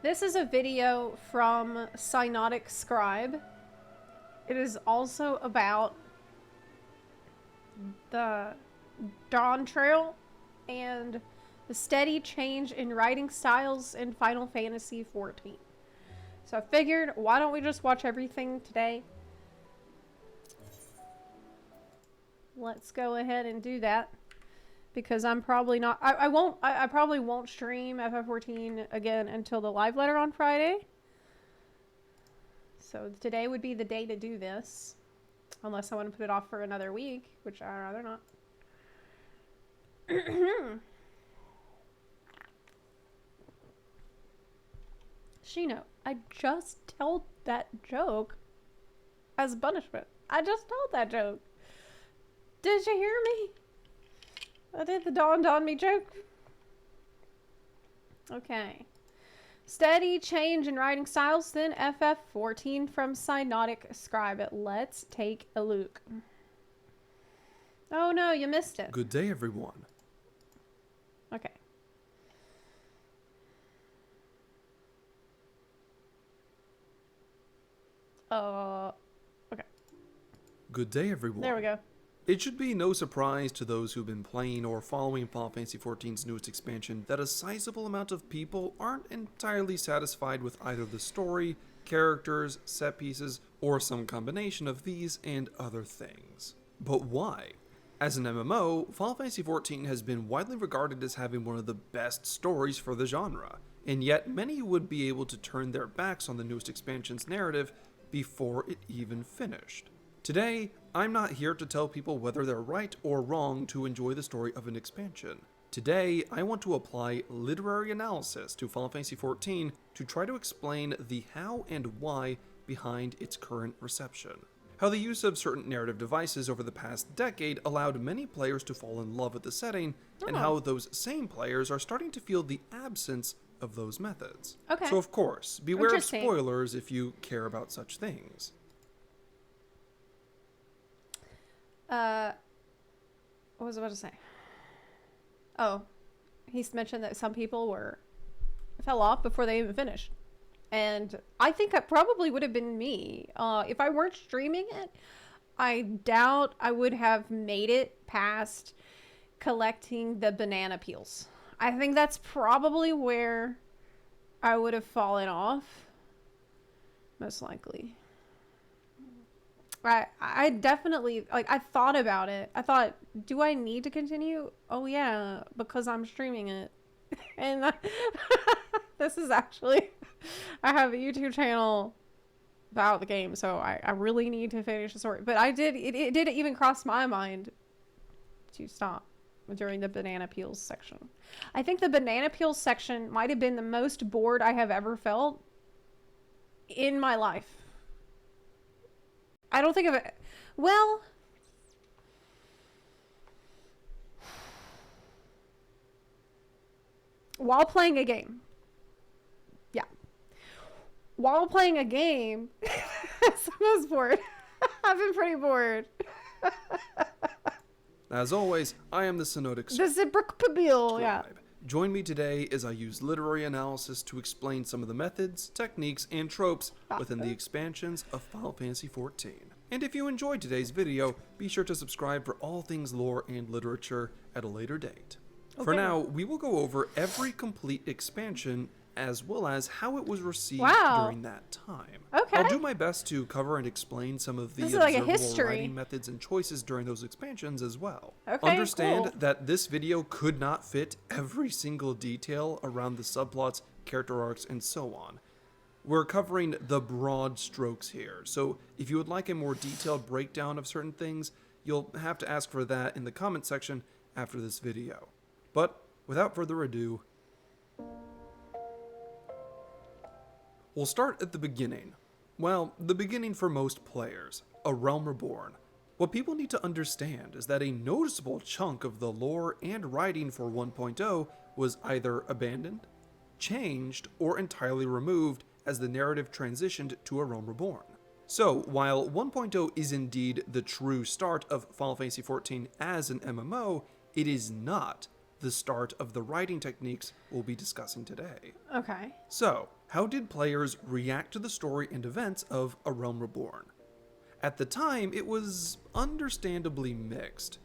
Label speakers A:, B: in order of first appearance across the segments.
A: This is a video from SYNODIC Scribe. It is also about the Dawn Trail and the steady change in writing styles in Final Fantasy XIV. So I figured, why don't we just watch everything today? Let's go ahead and do that. Because I'm probably not, I probably won't stream FF14 again until the live letter on Friday. So today would be the day to do this. Unless I want to put it off for another week, which I'd rather not. Shino, I just told that joke as punishment. I just told that joke. Did you hear me? I did the dawned on me joke. Okay. Steady change in writing styles, then FF14 from SYNODIC Scribe. Let's take a look. Oh no, you missed it.
B: Good day, everyone.
A: Okay. Okay.
B: Good day, everyone.
A: There we go.
B: It should be no surprise to those who've been playing or following Final Fantasy XIV's newest expansion that a sizable amount of people aren't entirely satisfied with either the story, characters, set pieces, or some combination of these and other things. But why? As an MMO, Final Fantasy XIV has been widely regarded as having one of the best stories for the genre, and yet many would be able to turn their backs on the newest expansion's narrative before it even finished. Today, I'm not here to tell people whether they're right or wrong to enjoy the story of an expansion. Today, I want to apply literary analysis to Final Fantasy XIV to try to explain the how and why behind its current reception. How the use of certain narrative devices over the past decade allowed many players to fall in love with the setting, and how those same players are starting to feel the absence of those methods.
A: Okay.
B: So of course, beware of spoilers if you care about such things.
A: What was I about to say? Oh, he's mentioned that some people fell off before they even finished. And I think that probably would have been me. If I weren't streaming it, I doubt I would have made it past collecting the banana peels. I think that's probably where I would have fallen off. Most likely. I definitely, like, I thought about it. I thought, do I need to continue? Oh, yeah, because I'm streaming it. And this is actually, I have a YouTube channel about the game, so I really need to finish the story. But it did even cross my mind to stop during the banana peels section. I think the banana peels section might have been the most bored I have ever felt in my life. I don't think of it. Well, while playing a game. Yeah. While playing a game, I was bored. I've been pretty bored.
B: As always, I am the SYNODIC
A: Scribe. Yeah.
B: Join me today as I use literary analysis to explain some of the methods, techniques, and tropes within the expansions of Final Fantasy XIV. And if you enjoyed today's video, be sure to subscribe for all things lore and literature at a later date. Okay. For now, we will go over every complete expansion as well as how it was received during that time.
A: Okay.
B: I'll do my best to cover and explain some of the observable writing methods and choices during those expansions as well.
A: Okay,
B: Understand that this video could not fit every single detail around the subplots, character arcs, and so on. We're covering the broad strokes here, so if you would like a more detailed breakdown of certain things, you'll have to ask for that in the comment section after this video. But without further ado, we'll start at the beginning. Well, the beginning for most players, a Realm Reborn. What people need to understand is that a noticeable chunk of the lore and writing for 1.0 was either abandoned, changed, or entirely removed as the narrative transitioned to a Realm Reborn. So, while 1.0 is indeed the true start of Final Fantasy XIV as an MMO, it is not the start of the writing techniques we'll be discussing today.
A: Okay.
B: So, How did players react to the story and events of A Realm Reborn? At the time, it was understandably mixed.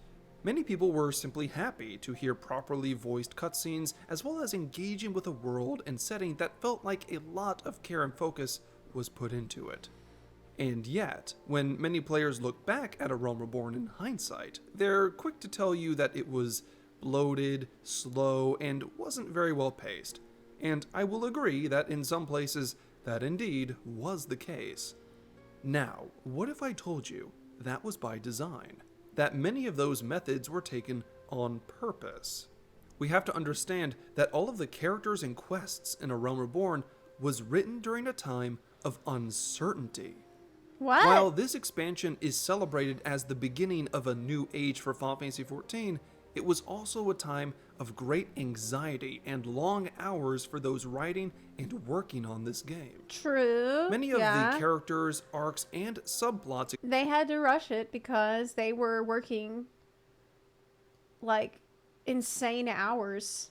B: Many people were simply happy to hear properly voiced cutscenes, as well as engaging with a world and setting that felt like a lot of care and focus was put into it. And yet, when many players look back at A Realm Reborn in hindsight, they're quick to tell you that it was bloated, slow, and wasn't very well paced. And I will agree that in some places, that indeed was the case. Now, what if I told you that was by design? That many of those methods were taken on purpose? We have to understand that all of the characters and quests in A Realm Reborn was written during a time of uncertainty.
A: What?
B: While this expansion is celebrated as the beginning of a new age for Final Fantasy XIV, it was also a time of great anxiety and long hours for those writing and working on this game.
A: True.
B: Many of the characters, arcs, and subplots...
A: They had to rush it because they were working like insane hours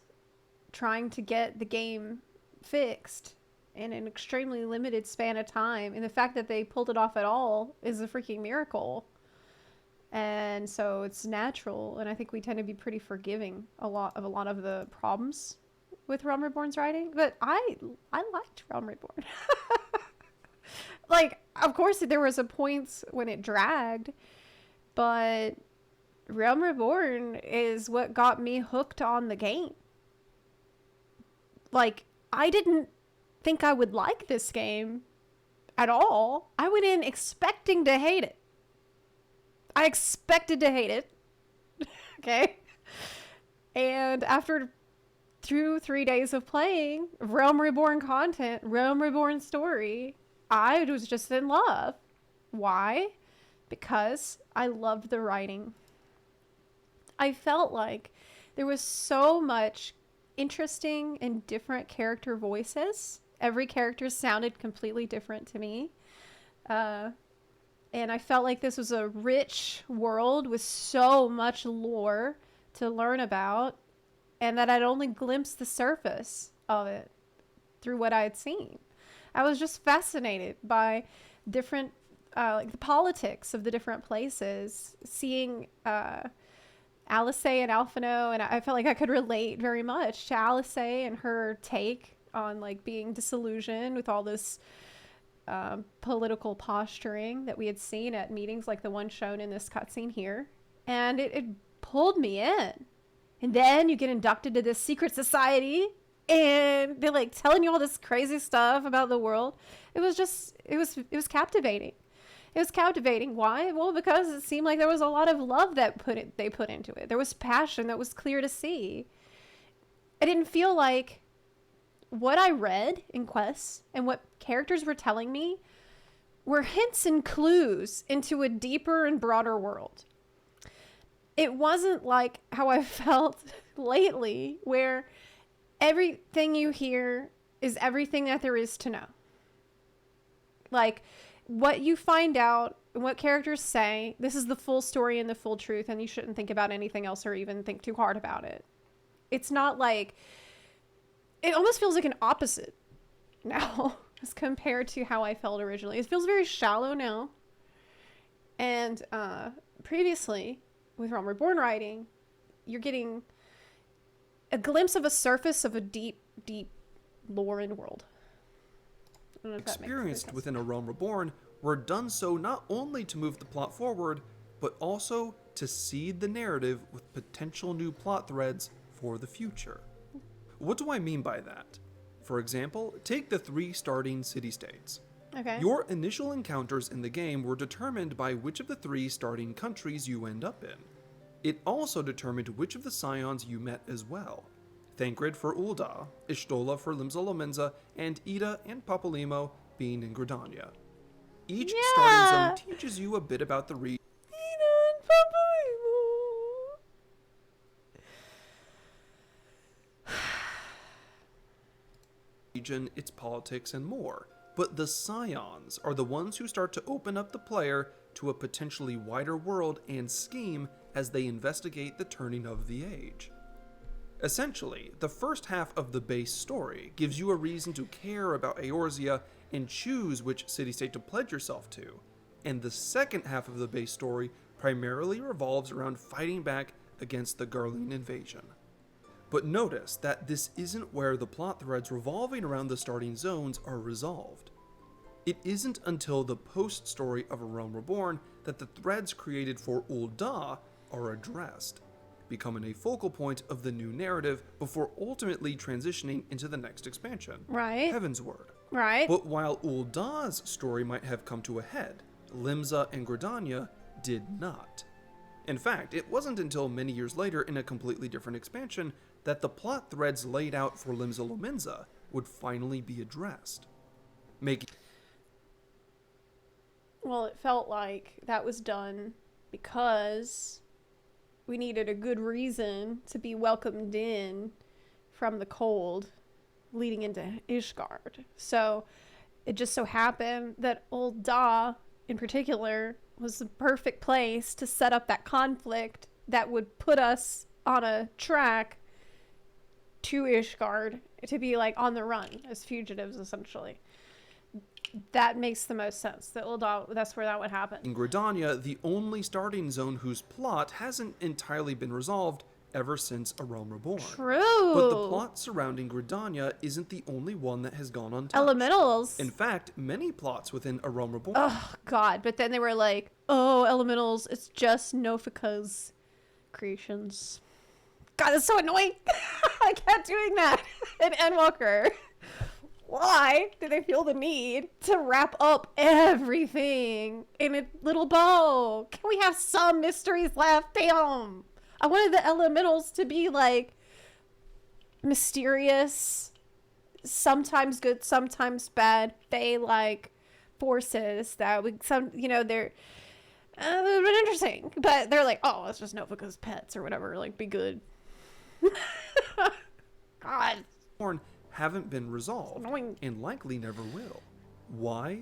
A: trying to get the game fixed in an extremely limited span of time. And the fact that they pulled it off at all is a freaking miracle. And so it's natural, and I think we tend to be pretty forgiving a lot of the problems with Realm Reborn's writing. But I liked Realm Reborn. Like, of course, there was a point when it dragged, but Realm Reborn is what got me hooked on the game. Like, I didn't think I would like this game at all. I went in expecting to hate it. I expected to hate it. Okay. And after 3 days of playing Realm Reborn content, Realm Reborn story, I was just in love. Why? Because I loved the writing. I felt like there was so much interesting and different character voices. Every character sounded completely different to me. And I felt like this was a rich world with so much lore to learn about, and that I'd only glimpsed the surface of it through what I had seen. I was just fascinated by different, like the politics of the different places, seeing Alice and Alphino, and I felt like I could relate very much to Alice and her take on like being disillusioned with all this political posturing that we had seen at meetings like the one shown in this cutscene here. And it pulled me in. And then you get inducted to this secret society and they're like telling you all this crazy stuff about the world. It was captivating. It was captivating. Why? Well, because it seemed like there was a lot of love that they put into it. There was passion that was clear to see. I didn't feel like what I read in quests and what characters were telling me were hints and clues into a deeper and broader world. It wasn't like how I felt lately, where everything you hear is everything that there is to know. Like, what you find out, what characters say, this is the full story and the full truth, and you shouldn't think about anything else or even think too hard about it. It's not like... It almost feels like an opposite now as compared to how I felt originally. It feels very shallow now. And previously, with Realm Reborn writing, you're getting a glimpse of a surface of a deep, deep lore and world. I don't know if that makes sense.
B: Experienced within A Realm Reborn were done so not only to move the plot forward, but also to seed the narrative with potential new plot threads for the future. What do I mean by that? For example, take the 3 starting city-states.
A: Okay.
B: Your initial encounters in the game were determined by which of the 3 starting countries you end up in. It also determined which of the scions you met as well. Thancred for Ul'dah, Ishtola for Limsa-Lominsa, and Ida and Papalymo being in Gridania. Each starting zone teaches you a bit about the region. Its politics, and more. But the scions are the ones who start to open up the player to a potentially wider world and scheme as they investigate the turning of the age. Essentially, the first half of the base story gives you a reason to care about Eorzea and choose which city-state to pledge yourself to, and the second half of the base story primarily revolves around fighting back against the Garlean invasion. But notice that this isn't where the plot threads revolving around the starting zones are resolved. It isn't until the post-story of A Realm Reborn that the threads created for Ul'dah are addressed, becoming a focal point of the new narrative before ultimately transitioning into the next expansion,
A: Right.
B: Heavensward.
A: Right.
B: But while Ul'dah's story might have come to a head, Limsa and Gridania did not. In fact, it wasn't until many years later in a completely different expansion that the plot threads laid out for Limsa Lominsa would finally be addressed.
A: Well, it felt like that was done because we needed a good reason to be welcomed in from the cold leading into Ishgard. So it just so happened that Ul'dah in particular was the perfect place to set up that conflict that would put us on a track to Ishgard to be like on the run as fugitives, essentially. That makes the most sense. That Ul'dah, that's where that would happen.
B: In Gridania, the only starting zone whose plot hasn't entirely been resolved ever since A Realm Reborn.
A: True.
B: But the plot surrounding Gridania isn't the only one that has gone untouched.
A: Elementals.
B: In fact, many plots within A Realm Reborn.
A: Oh, God. But then they were like, oh, elementals, it's just Nofika's creations. God, that's so annoying. I kept doing that in Endwalker. Why do they feel the need to wrap up everything in a little bow? Can we have some mysteries left? Damn. I wanted the elementals to be like mysterious, sometimes good, sometimes bad. They like forces that would they're been interesting, but they're like, oh, it's just Nofika's pets or whatever. Like, be good. God.
B: Haven't been resolved,
A: Annoying.
B: and likely never will. Why?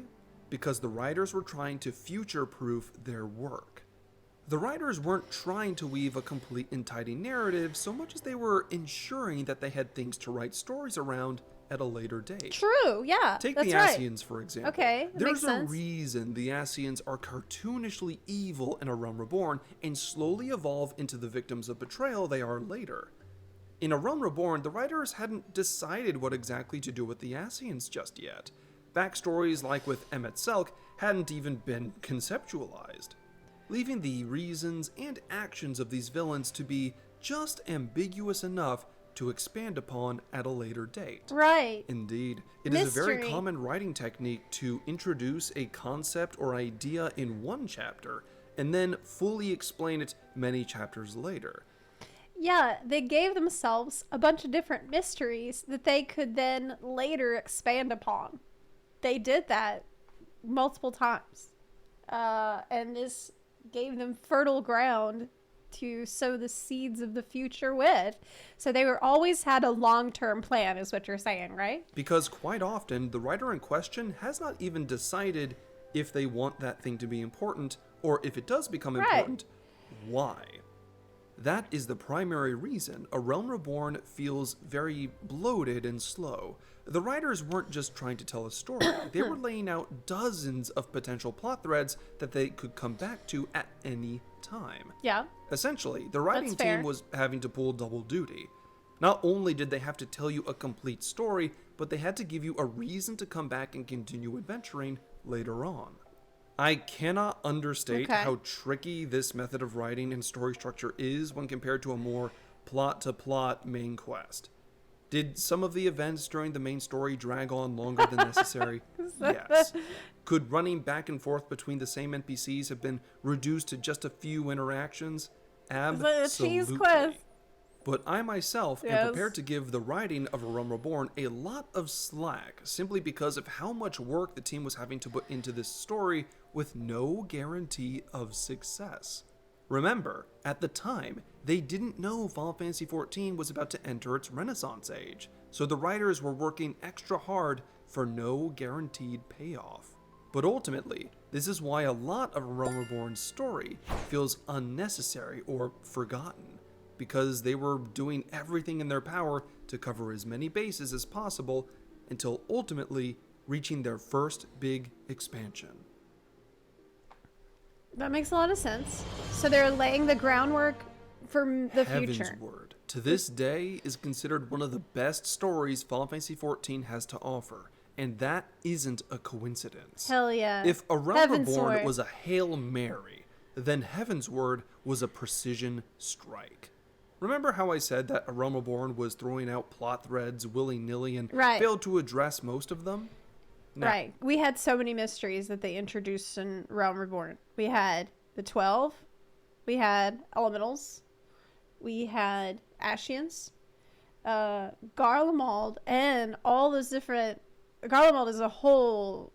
B: Because the writers were trying to future-proof their work. The writers weren't trying to weave a complete and tidy narrative so much as they were ensuring that they had things to write stories around at a later date.
A: True, yeah.
B: Take
A: that's
B: the
A: right.
B: Ascians, for example.
A: Okay, that
B: There's
A: makes
B: a
A: sense.
B: reason the Ascians are cartoonishly evil in A Realm Reborn and slowly evolve into the victims of betrayal they are later. In A Realm Reborn, the writers hadn't decided what exactly to do with the Ascians just yet. Backstories like with Emmet Selk hadn't even been conceptualized, leaving the reasons and actions of these villains to be just ambiguous enough to expand upon at a later date.
A: Right.
B: Indeed, it is a very
A: Mystery.
B: common writing technique to introduce a concept or idea in one chapter and then fully explain it many chapters later.
A: Yeah, they gave themselves a bunch of different mysteries that they could then later expand upon. They did that multiple times. And this gave them fertile ground to sow the seeds of the future with. So they were always had a long-term plan, is what you're saying, right?
B: Because quite often, the writer in question has not even decided if they want that thing to be important, or if it does become
A: Right.
B: important, why. That is the primary reason A Realm Reborn feels very bloated and slow. The writers weren't just trying to tell a story, they were laying out dozens of potential plot threads that they could come back to at any time.
A: Yeah.
B: Essentially, the writing
A: That's fair.
B: team was having to pull double duty. Not only did they have to tell you a complete story, but they had to give you a reason to come back and continue adventuring later on. I cannot understate
A: Okay.
B: how tricky this method of writing and story structure is when compared to a more plot-to-plot main quest. Did some of the events during the main story drag on longer than necessary? Yes. Could running back and forth between the same NPCs have been reduced to just a few interactions? Absolutely.
A: cheese quest.
B: But I myself am
A: Yes.
B: prepared to give the writing of A Realm Reborn a lot of slack simply because of how much work the team was having to put into this story with no guarantee of success. Remember, at the time, they didn't know Final Fantasy XIV was about to enter its Renaissance age, so the writers were working extra hard for no guaranteed payoff. But ultimately, this is why a lot of A Realm Reborn's story feels unnecessary or forgotten. because they were doing everything in their power to cover as many bases as possible until ultimately reaching their first big expansion.
A: That makes a lot of sense. So they're laying the groundwork for the future.
B: Heavensward, to this day, is considered one of the best stories Final Fantasy XIV has to offer, and that isn't a coincidence.
A: Hell yeah.
B: If A Realm Reborn
A: Heavensward
B: was a Hail Mary, then Heavensward was a precision strike. Remember how I said that A Realm Reborn was throwing out plot threads willy-nilly and failed to address most of them? No.
A: Right. We had so many mysteries that they introduced in Realm Reborn. We had the 12. We had Elementals. We had Ashians. Garlemald, and all those different... Garlemald is a whole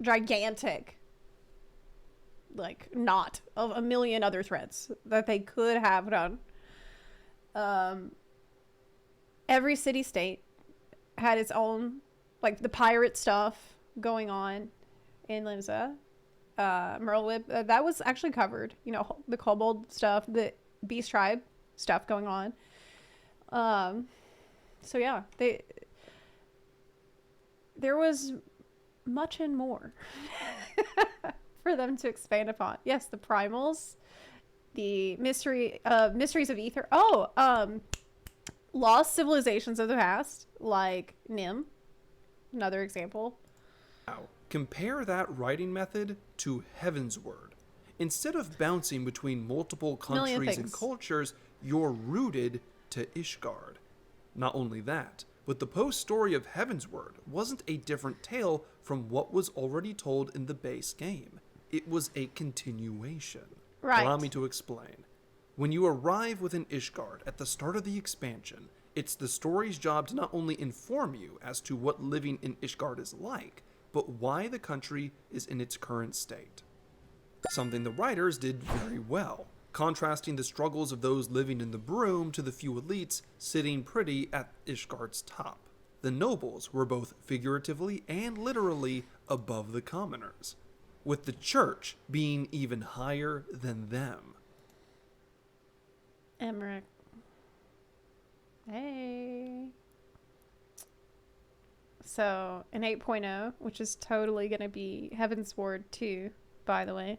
A: gigantic, like, knot of a million other threads that they could have done. Every city-state had its own, like, the pirate stuff going on in Limsa. Merlewhip, that was actually covered. You know, the kobold stuff, the beast tribe stuff going on. So yeah, there was much and more for them to expand upon. Yes, the primals, the mysteries of ether. Lost civilizations of the past, like Nim, another example.
B: Now, compare that writing method to Heavensward. Instead of bouncing between multiple countries and cultures, you're rooted to Ishgard. Not only that, but the post-story of Heavensward wasn't a different tale from what was already told in the base game. It was a continuation.
A: Right.
B: Allow me to explain. When you arrive within Ishgard at the start of the expansion, it's the story's job to not only inform you as to what living in Ishgard is like, but why the country is in its current state. Something the writers did very well, contrasting the struggles of those living in the Broom to the few elites sitting pretty at Ishgard's top. The nobles were both figuratively and literally above the commoners, with the church being even higher than them.
A: Emmerich. Hey. So, in 8.0, which is totally going to be Heavensward 2, by the way,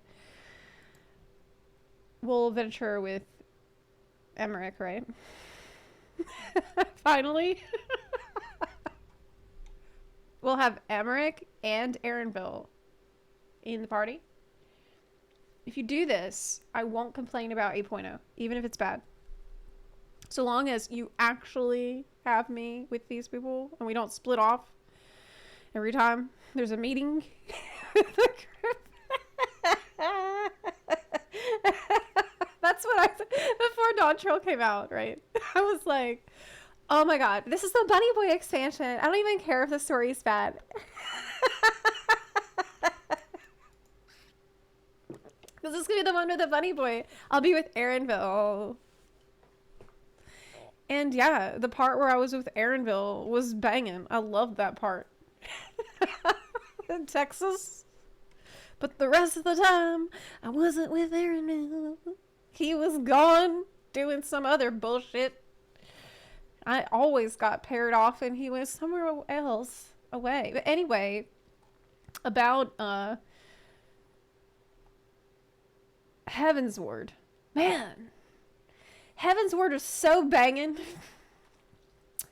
A: we'll venture with Emmerich, right? Finally. We'll have Emmerich and Erenville in the party. If you do this, I won't complain about 8.0, even if it's bad. So long as you actually have me with these people and we don't split off every time there's a meeting with the group. That's what I said before Dawn Trail came out, right? I was like, oh my god, this is the Bunny Boy expansion. I don't even care if the story is bad. This is going to be the one with the Bunny Boy. I'll be with Erenville. And yeah, the part where I was with Erenville was banging. I loved that part. In Texas. But the rest of the time, I wasn't with Erenville. He was gone doing some other bullshit. I always got paired off and he was somewhere else away. But anyway, about Heavensward. Man. Heavensward was so banging.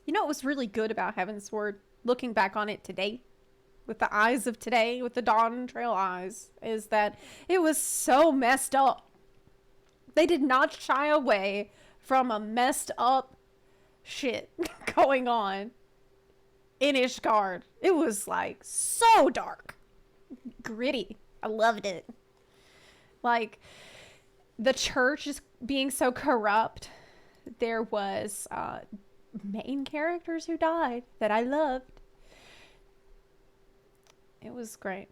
A: You know what was really good about Heavensward, looking back on it today, with the eyes of today, with the Dawn Trail eyes, is that it was so messed up. They did not shy away from a messed up shit going on in Ishgard. It was like so dark. Gritty. I loved it. Like, the church is being so corrupt. There was main characters who died that I loved. It was great.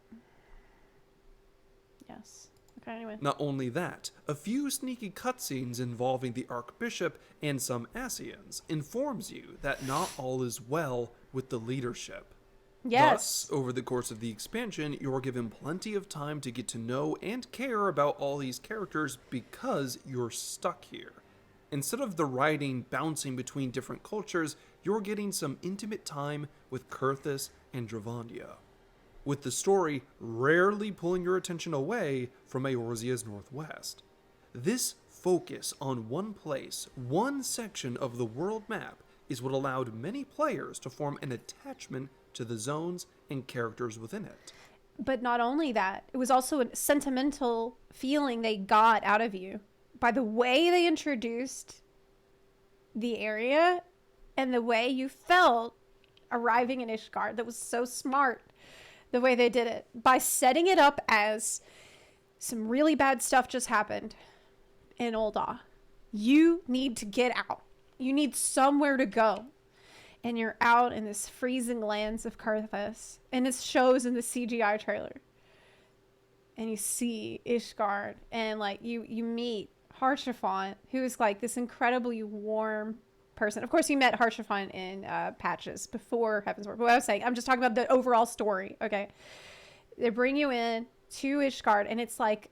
A: Yes. Okay, anyway.
B: Not only that, a few sneaky cutscenes involving the Archbishop and some Ascians informs you that not all is well with the leadership.
A: Yes.
B: Thus, over the course of the expansion, you're given plenty of time to get to know and care about all these characters because you're stuck here. Instead of the writing bouncing between different cultures, you're getting some intimate time with Kurthus and Dravandia, with the story rarely pulling your attention away from Eorzea's northwest. This focus on one place, one section of the world map, is what allowed many players to form an attachment to the zones and characters within it.
A: But not only that, it was also a sentimental feeling they got out of you by the way they introduced the area and the way you felt arriving in Ishgard. That was so smart, the way they did it, by setting it up as some really bad stuff just happened in Ul'dah. You need to get out. You need somewhere to go. And you're out in this freezing lands of Kurthus. And this shows in the CGI trailer. And you see Ishgard. And like you meet Haurchefant, who is like this incredibly warm person. Of course, you met Haurchefant in Patches before Heavensward. But what I was saying, I'm just talking about the overall story. Okay. They bring you in to Ishgard. And it's like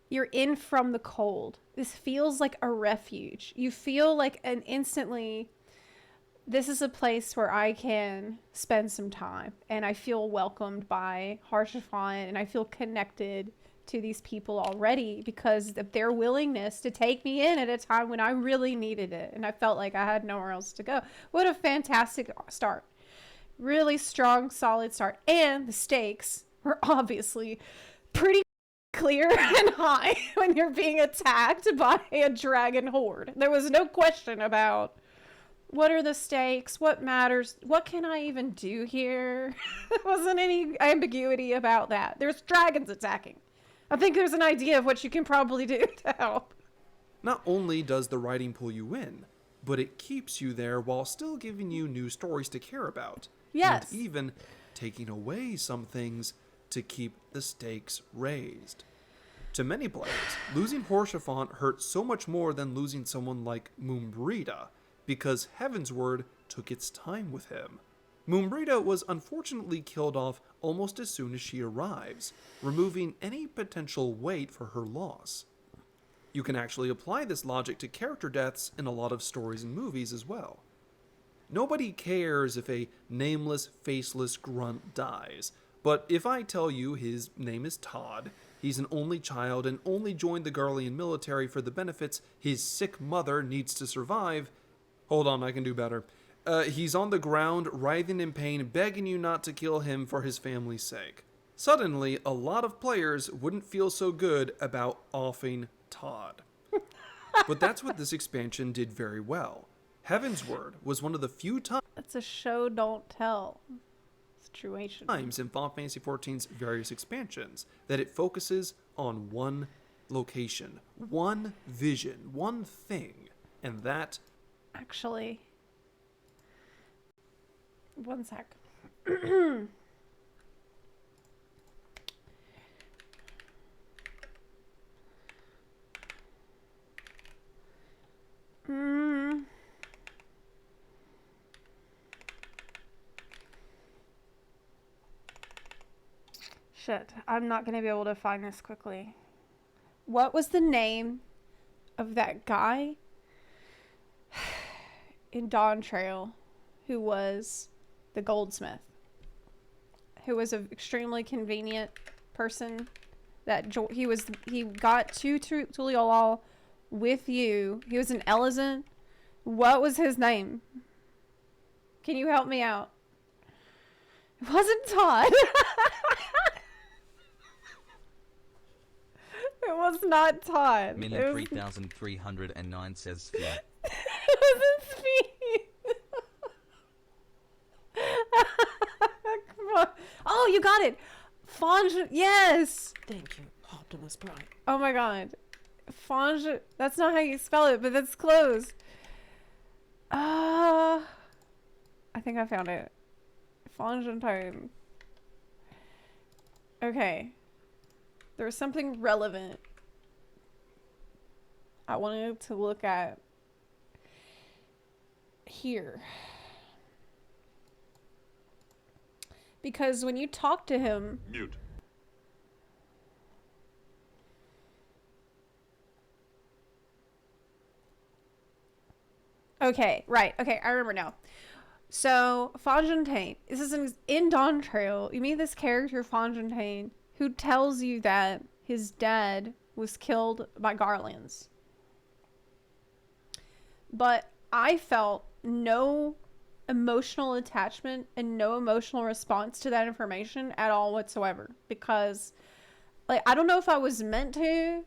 A: you're in from the cold. This feels like a refuge. You feel like an instantly, this is a place where I can spend some time. And I feel welcomed by Haurchefant. And I feel connected to these people already because of their willingness to take me in at a time when I really needed it. And I felt like I had nowhere else to go. What a fantastic start. Really strong, solid start. And the stakes were obviously pretty clear and high when you're being attacked by a dragon horde. There was no question about what are the stakes, what matters, what can I even do here. There wasn't any ambiguity about that. There's dragons attacking. I think there's an idea of what you can probably do to help.
B: Not only does the writing pull you in, but it keeps you there while still giving you new stories to care about.
A: Yes.
B: And even taking away some things to keep the stakes raised. To many players, losing Haurchefant hurt so much more than losing someone like Moonbrita, because Heavensward took its time with him. Moonbrita was unfortunately killed off almost as soon as she arrives, removing any potential weight for her loss. You can actually apply this logic to character deaths in a lot of stories and movies as well. Nobody cares if a nameless, faceless grunt dies, but if I tell you his name is Todd, he's an only child and only joined the Garlean military for the benefits his sick mother needs to survive. Hold on, I can do better. He's on the ground, writhing in pain, begging you not to kill him for his family's sake. Suddenly, a lot of players wouldn't feel so good about offing Todd. But that's what this expansion did very well. Heavensward was one of the few
A: It's a show don't tell situation.
B: times in Final Fantasy XIV's various expansions that it focuses on one location, one vision, one thing, and that...
A: Actually, one sec. Shit, I'm not gonna be able to find this quickly. What was the name of that guy in Dawn Trail who was the goldsmith? Who was an extremely convenient person that he got to Tuliolal with you. He was an Elizan. What was his name? Can you help me out? It wasn't Todd. It was not Todd.
C: Million 3,309 says yeah.
A: It wasn't Speed. Come on. Oh, you got it. Fange. Yes.
D: Thank you, Optimus Prime.
A: Oh my god. Fange. That's not how you spell it, but that's close. I think I found it. Fangentine. Okay. There was something relevant I wanted to look at here. Because when you talk to him...
E: Mute.
A: Okay, right. Okay, I remember now. So, Fontaine, this is in Dawn Trail. You meet this character, Fontaine, who tells you that his dad was killed by Garlands. But I felt no emotional attachment and no emotional response to that information at all whatsoever. Because, like, I don't know if I was meant to,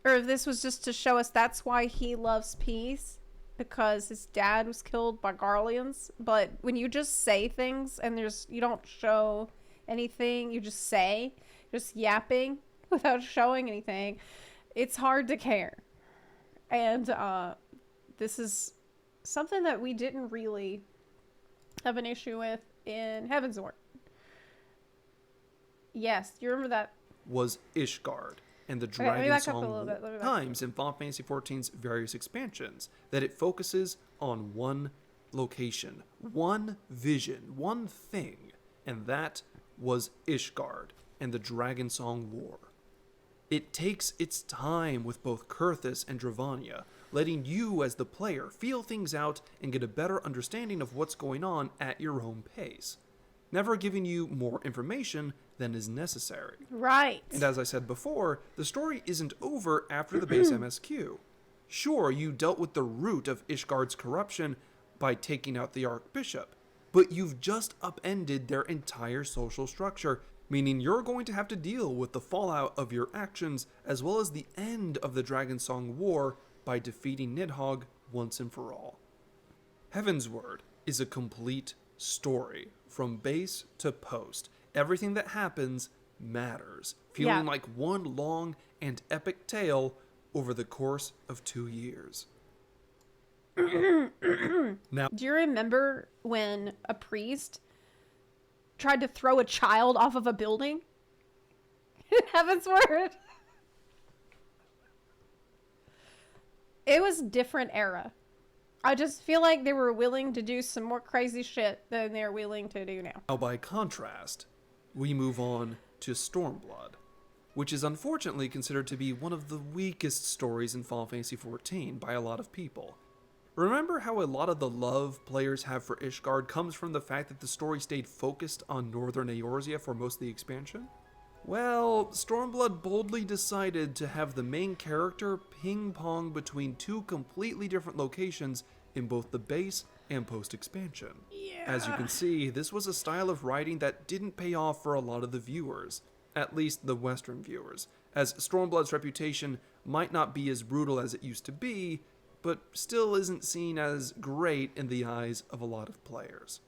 A: or if this was just to show us that's why he loves peace. Because his dad was killed by Garlands. But when you just say things and you don't show anything, you just say, just yapping without showing anything, it's hard to care. And this is something that we didn't really have an issue with in Heavensward. Yes, you remember that?
B: Was Ishgard and the
A: Okay, let me
B: Dragon
A: back up a little
B: Song
A: bit, let me back
B: times in Final Fantasy XIV's various expansions that it focuses on one location, one vision, one thing, and that was Ishgard and the Dragon Song lore. It takes its time with both Kurthus and Dravania, letting you as the player feel things out and get a better understanding of what's going on at your own pace, never giving you more information than is necessary.
A: Right.
B: And as I said before, the story isn't over after the base MSQ. Sure, you dealt with the root of Ishgard's corruption by taking out the Archbishop, but you've just upended their entire social structure, meaning you're going to have to deal with the fallout of your actions as well as the end of the Dragon Song War by defeating Nidhogg once and for all. Heavensward is a complete story, from base to post. Everything that happens matters, feeling like one long and epic tale over the course of 2 years. Now,
A: do you remember when a priest tried to throw a child off of a building in Heavensward? It was a different era. I just feel like they were willing to do some more crazy shit than they're willing to do now.
B: by contrast, we move on to Stormblood, which is unfortunately considered to be one of the weakest stories in Final Fantasy XIV by a lot of people. Remember how a lot of the love players have for Ishgard comes from the fact that the story stayed focused on Northern Eorzea for most of the expansion? Well, Stormblood boldly decided to have the main character ping-pong between two completely different locations in both the base and post-expansion.
A: Yeah.
B: As you can see, this was a style of writing that didn't pay off for a lot of the viewers, at least the Western viewers, as Stormblood's reputation might not be as brutal as it used to be, but still isn't seen as great in the eyes of a lot of players.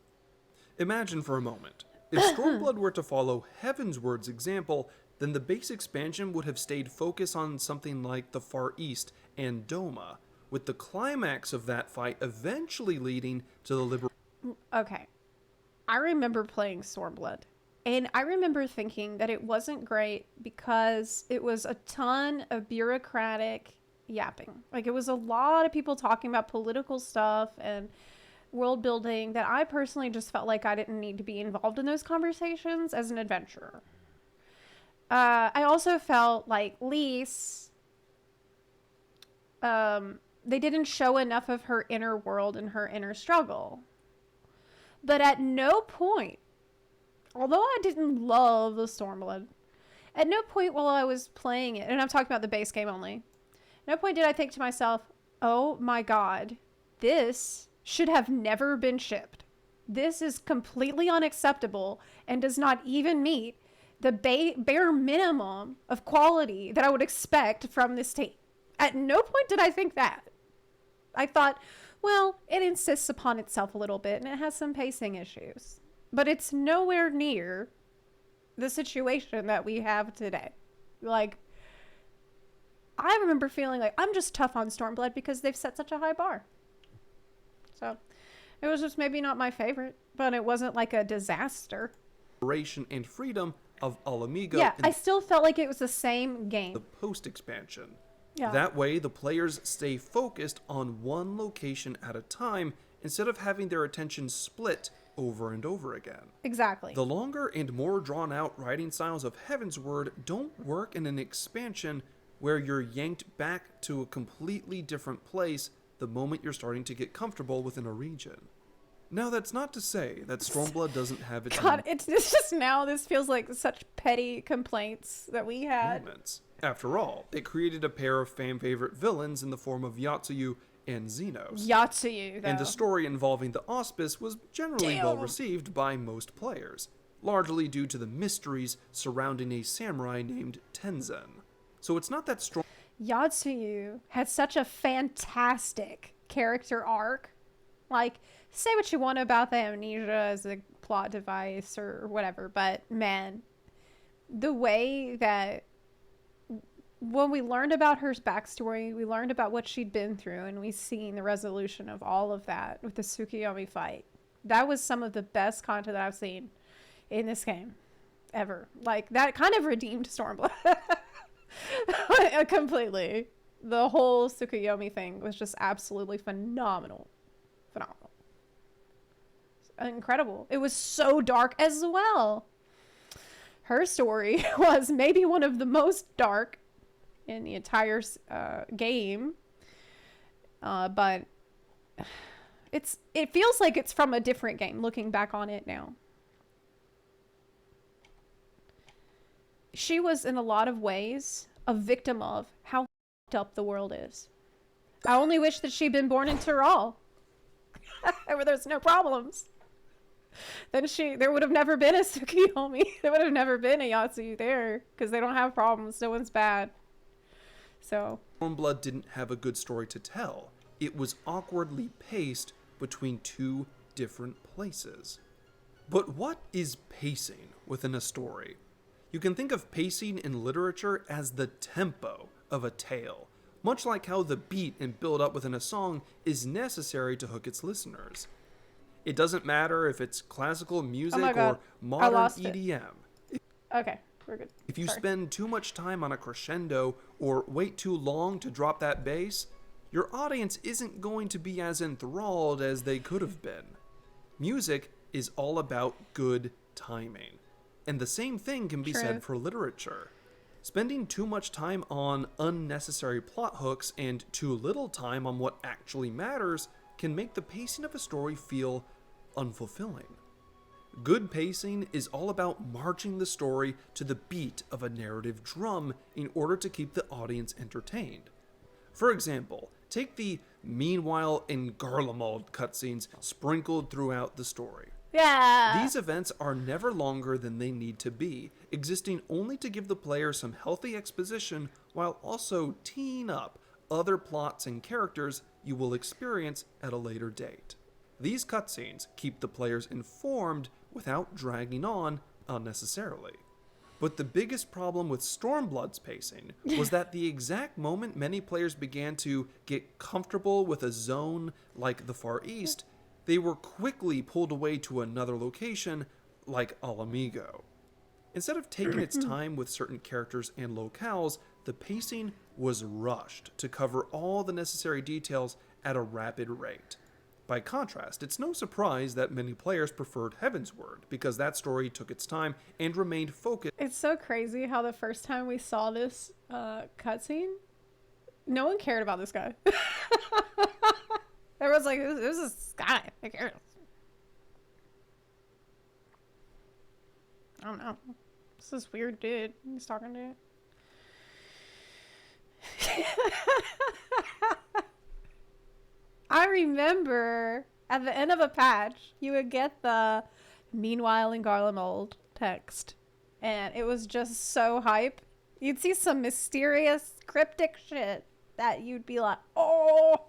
B: Imagine for a moment, if Stormblood were to follow Heavensward's example, then the base expansion would have stayed focused on something like the Far East and Doma, with the climax of that fight eventually leading to the liberation.
A: Okay. I remember playing Stormblood. And I remember thinking that it wasn't great because it was a ton of bureaucratic yapping. Like, it was a lot of people talking about political stuff and world building that I personally just felt like I didn't need to be involved in those conversations as an adventurer. I also felt like Lise, they didn't show enough of her inner world and her inner struggle. But at no point, although I didn't love the Stormblood, at no point while I was playing it, and I'm talking about the base game only, no point did I think to myself, oh my god, this should have never been shipped. This is completely unacceptable and does not even meet the bare minimum of quality that I would expect from this team. At no point did I think that. I thought, well, it insists upon itself a little bit and it has some pacing issues. But it's nowhere near the situation that we have today. Like, I remember feeling like I'm just tough on Stormblood because they've set such a high bar. So, it was just maybe not my favorite, but it wasn't like a disaster.
B: And freedom of Alamiga
A: Yeah,
B: in
A: I still felt like it was the same game.
B: the post-expansion.
A: Yeah.
B: That way, the players stay focused on one location at a time instead of having their attention split over and over again.
A: Exactly.
B: The longer and more drawn-out writing styles of Heavensward don't work in an expansion where you're yanked back to a completely different place the moment you're starting to get comfortable within a region. Now, that's not to say that Stormblood doesn't have its
A: God, it's just now this feels like such petty complaints that we had.
B: moments. After all, it created a pair of fan-favorite villains in the form of Yatsuyu and Xenos.
A: Yatsuyu, though.
B: And the story involving the Auspice was generally well received by most players, largely due to the mysteries surrounding a samurai named Tenzin. So it's not that strong.
A: Yatsuyu had such a fantastic character arc. Like, say what you want about the amnesia as a plot device or whatever, but man, the way that when we learned about her backstory, we learned about what she'd been through, and we seen the resolution of all of that with the Tsukuyomi fight. That was some of the best content that I've seen in this game ever. Like, that kind of redeemed Stormblood completely. The whole Tsukuyomi thing was just absolutely phenomenal. Phenomenal. Incredible. It was so dark as well. Her story was maybe one of the most dark in the entire game, but it feels like it's from a different game looking back on it now. She was in a lot of ways a victim of how f***ed up the world is. I only wish that she'd been born in Tyrol where there's no problems. Then there would have never been a Tsukuyomi. There would have never been a Yatsuyu there because they don't have problems. No one's bad. So
B: Stormblood didn't have a good story to tell. It was awkwardly paced between two different places. But what is pacing within a story? You can think of pacing in literature as the tempo of a tale, much like how the beat and build-up within a song is necessary to hook its listeners. It doesn't matter if it's classical music or modern EDM.
A: Okay, we're good.
B: If you
A: Sorry.
B: spend too much time on a crescendo or wait too long to drop that bass, your audience isn't going to be as enthralled as they could have been. Music is all about good timing. And the same thing can be said for literature. Spending too much time on unnecessary plot hooks and too little time on what actually matters can make the pacing of a story feel unfulfilling. Good pacing is all about marching the story to the beat of a narrative drum in order to keep the audience entertained. For example, take the Meanwhile in Garlemald cutscenes sprinkled throughout the story.
A: Yeah.
B: These events are never longer than they need to be, existing only to give the player some healthy exposition while also teeing up other plots and characters you will experience at a later date. These cutscenes keep the players informed without dragging on unnecessarily. But the biggest problem with Stormblood's pacing was that the exact moment many players began to get comfortable with a zone like the Far East, they were quickly pulled away to another location like Alamigo. Instead of taking its time with certain characters and locales, the pacing was rushed to cover all the necessary details at a rapid rate. By contrast, it's no surprise that many players preferred Heavensward, because that story took its time and remained focused.
A: It's so crazy how the first time we saw this cutscene, no one cared about this guy. Everyone's like, this is this guy. Who cares? I don't know. It's this weird dude he's talking to. I remember at the end of a patch, you would get the Meanwhile in Garlemald text. And it was just so hype. You'd see some mysterious, cryptic shit that you'd be like, oh,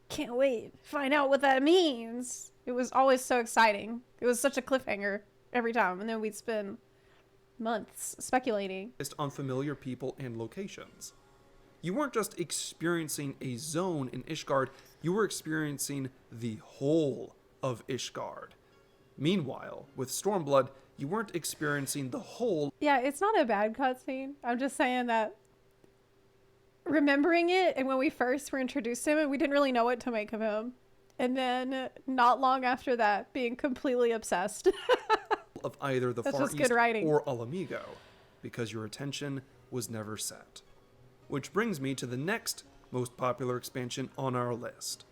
A: can't wait. Find out what that means. It was always so exciting. It was such a cliffhanger every time. And then we'd spend months speculating.
B: On familiar people and locations. You weren't just experiencing a zone in Ishgard, you were experiencing the whole of Ishgard. Meanwhile, with Stormblood, you weren't experiencing the whole.
A: Yeah, it's not a bad cutscene. I'm just saying that remembering it, and when we first were introduced to him, we didn't really know what to make of him. And then not long after that, being completely obsessed.
B: Of either the
A: That's
B: Far
A: just
B: East
A: good writing.
B: or Alamigo, because your attention was never set. Which brings me to the next most popular expansion on our list.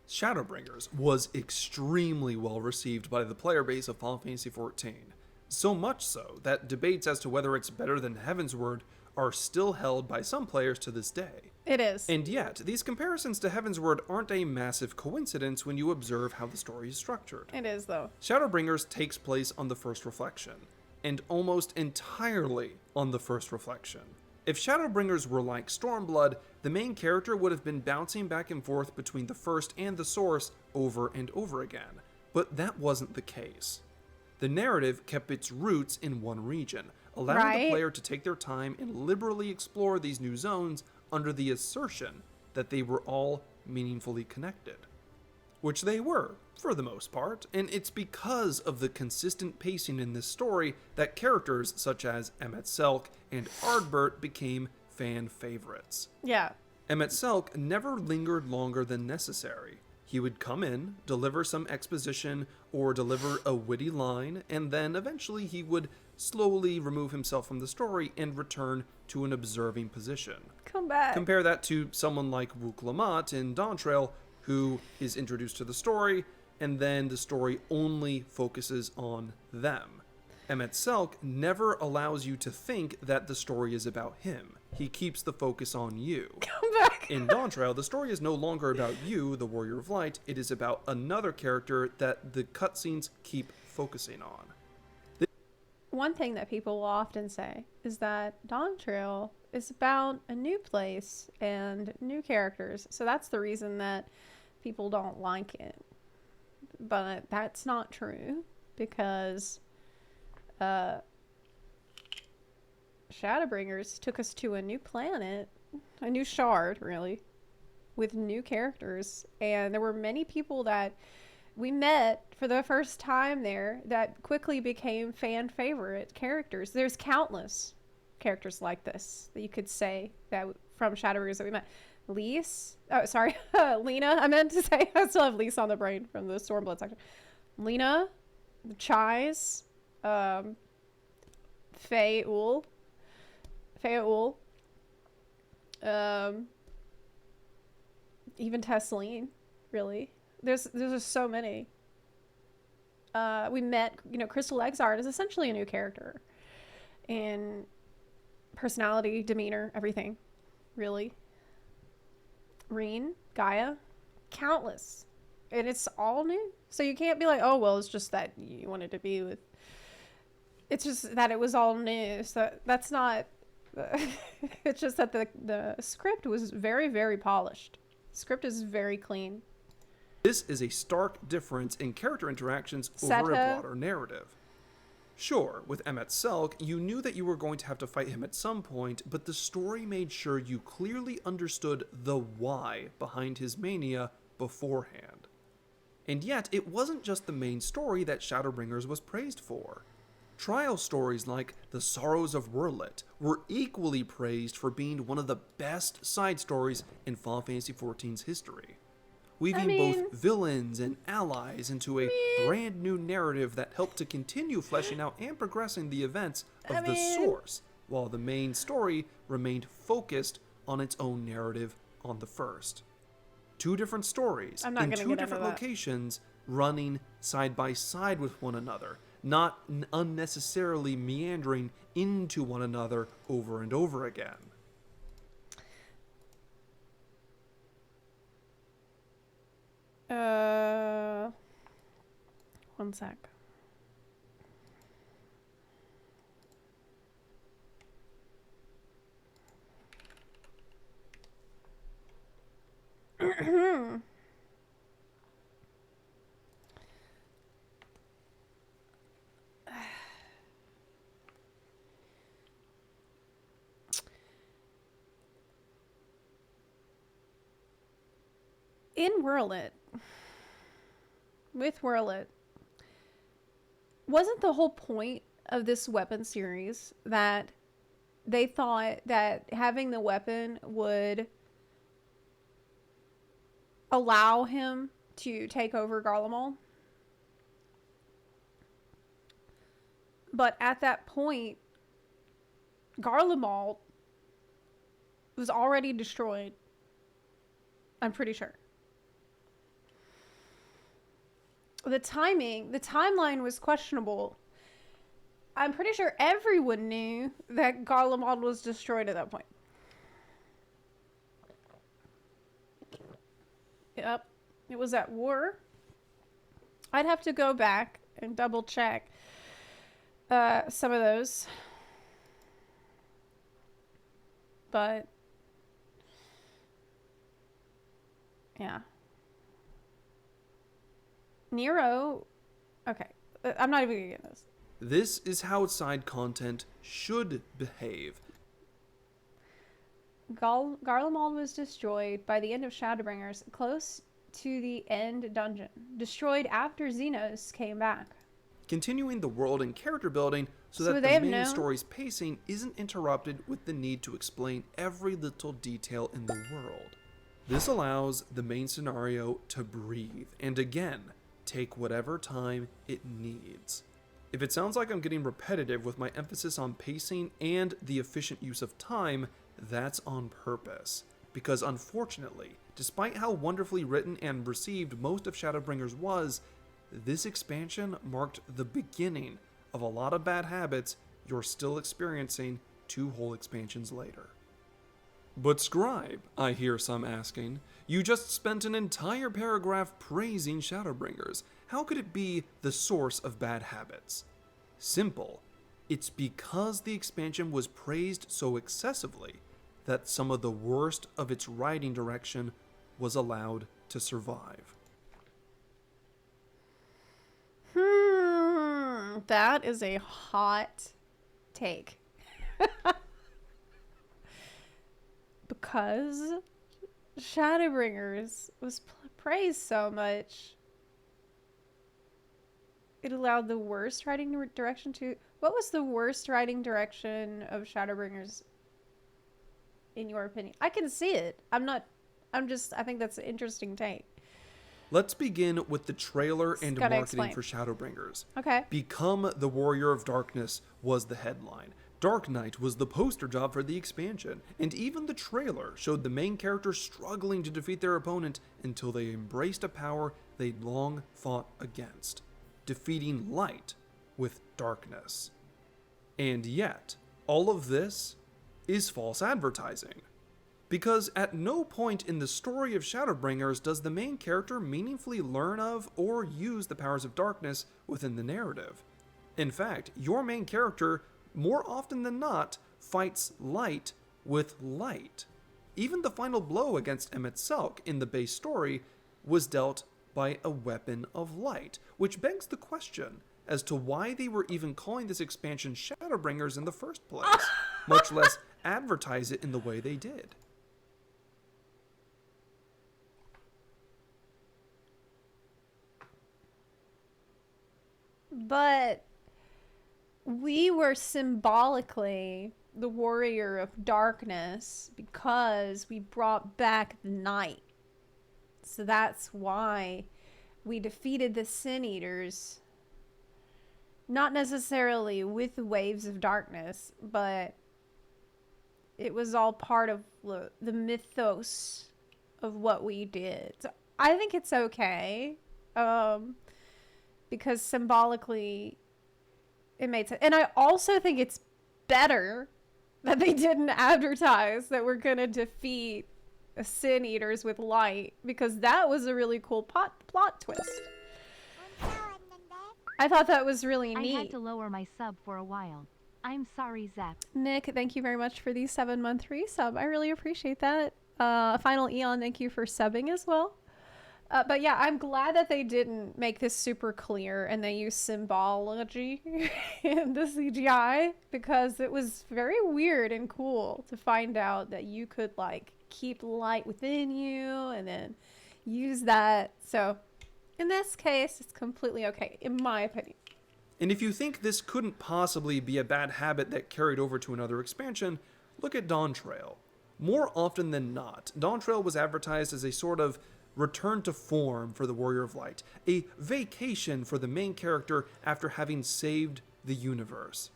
B: Shadowbringers was extremely well received by the player base of Final Fantasy XIV, so much so that debates as to whether it's better than Heavensward are still held by some players to this day.
A: It is.
B: And yet, these comparisons to Heavensward aren't a massive coincidence when you observe how the story is structured.
A: It is, though.
B: Shadowbringers takes place on the First Reflection, and almost entirely on the First Reflection. If Shadowbringers were like Stormblood, the main character would have been bouncing back and forth between the First and the Source over and over again, but that wasn't the case. The narrative kept its roots in one region, allowing the player to take their time and liberally explore these new zones under the assertion that they were all meaningfully connected. Which they were, for the most part, and it's because of the consistent pacing in this story that characters such as Emet-Selch and Ardbert became fan favorites.
A: Yeah.
B: Emet-Selch never lingered longer than necessary. He would come in, deliver some exposition, or deliver a witty line, and then eventually he would slowly remove himself from the story and return to an observing position.
A: Come back.
B: Compare that to someone like Wuk Lamat in Dawntrail, who is introduced to the story, and then the story only focuses on them. Emet-Selch never allows you to think that the story is about him. He keeps the focus on you.
A: Come back.
B: In Dawntrail, the story is no longer about you, the Warrior of Light. It is about another character that the cutscenes keep focusing on.
A: One thing that people will often say is that Dawntrail is about a new place and new characters. So that's the reason that people don't like it. But that's not true, because Shadowbringers took us to a new planet, a new shard, really, with new characters. And there were many people that we met for the first time there that quickly became fan favorite characters. There's countless characters like this that you could say that from Shadowbringers that we met. Lise, oh sorry, Lena, I meant to say. I still have Lise on the brain from the Stormblood section. Lena, the Chais, Faye-Ul, even Tesseline, really. There's just so many. We met, Crystal Exart is essentially a new character in personality, demeanor, everything, really. Reen, Gaia, countless, and it's all new. So you can't be like, oh well, it's just that you wanted to be with. It's just that it was all new. So that's not. It's just that the script was very, very polished. Script is very clean.
B: This is a stark difference in character interactions over a broader narrative. Sure, with Emet-Selch, you knew that you were going to have to fight him at some point, but the story made sure you clearly understood the why behind his mania beforehand. And yet, it wasn't just the main story that Shadowbringers was praised for. Trial stories like The Sorrows of Werlit were equally praised for being one of the best side stories in Final Fantasy XIV's history, weaving both villains and allies into a brand new narrative that helped to continue fleshing out and progressing the events of the Source, while the main story remained focused on its own narrative on the First. Two different stories in two different locations running side by side with one another, not unnecessarily meandering into one another over and over again.
A: One sec. In with Werlit, wasn't the whole point of this weapon series that they thought that having the weapon would allow him to take over Garlemald? But at that point, Garlemald was already destroyed. I'm pretty sure. The timeline was questionable. I'm pretty sure everyone knew that Garlemald was destroyed at that point. Yep. It was at war. I'd have to go back and double check some of those. But yeah. Nero. Okay. I'm not even gonna get this.
B: This is how side content should behave.
A: Garlemald was destroyed by the end of Shadowbringers, close to the end dungeon. Destroyed after Xenos came back.
B: Continuing the world and character building so that
A: they
B: the main
A: have
B: story's pacing isn't interrupted with the need to explain every little detail in the world. This allows the main scenario to breathe and again, take whatever time it needs. If it sounds like I'm getting repetitive with my emphasis on pacing and the efficient use of time, that's on purpose. Because unfortunately, despite how wonderfully written and received most of Shadowbringers was, this expansion marked the beginning of a lot of bad habits you're still experiencing 2 whole expansions later. But Scribe, I hear some asking, you just spent an entire paragraph praising Shadowbringers. How could it be the source of bad habits? Simple. It's because the expansion was praised so excessively that some of the worst of its writing direction was allowed to survive.
A: That is a hot take. Because Shadowbringers was praised so much, it allowed the worst writing direction to... What was the worst writing direction of Shadowbringers, in your opinion? I can see it. I think that's an interesting take.
B: Let's begin with the trailer and marketing
A: explain.
B: for Shadowbringers.
A: Okay.
B: Become the Warrior of Darkness was the headline. Dark Knight was the poster job for the expansion, and even the trailer showed the main character struggling to defeat their opponent until they embraced a power they'd long fought against, defeating light with darkness. And yet, all of this is false advertising. Because at no point in the story of Shadowbringers does the main character meaningfully learn of or use the powers of darkness within the narrative. In fact, your main character, more often than not, fights light with light. Even the final blow against Emmett Selk in the base story was dealt by a weapon of light, which begs the question as to why they were even calling this expansion Shadowbringers in the first place, much less advertise it in the way they did.
A: But we were symbolically the warrior of darkness because we brought back the night. So that's why we defeated the Sin Eaters. Not necessarily with waves of darkness, but it was all part of the mythos of what we did. So I think it's okay. Because symbolically it made sense. And I also think it's better that they didn't advertise that we're going to defeat Sin Eaters with light, because that was a really cool plot twist. I thought that was really neat.
E: I had to lower my sub for a while. I'm sorry, Zep.
A: Nick, thank you very much for the 7-month resub. I really appreciate that. Final Eon, thank you for subbing as well. But yeah, I'm glad that they didn't make this super clear and they used symbology in the CGI, because it was very weird and cool to find out that you could like keep light within you and then use that. So in this case, it's completely okay, in my opinion.
B: And if you think this couldn't possibly be a bad habit that carried over to another expansion, look at Dawntrail. More often than not, Dawntrail was advertised as a sort of return to form for the Warrior of Light, a vacation for the main character after having saved the universe.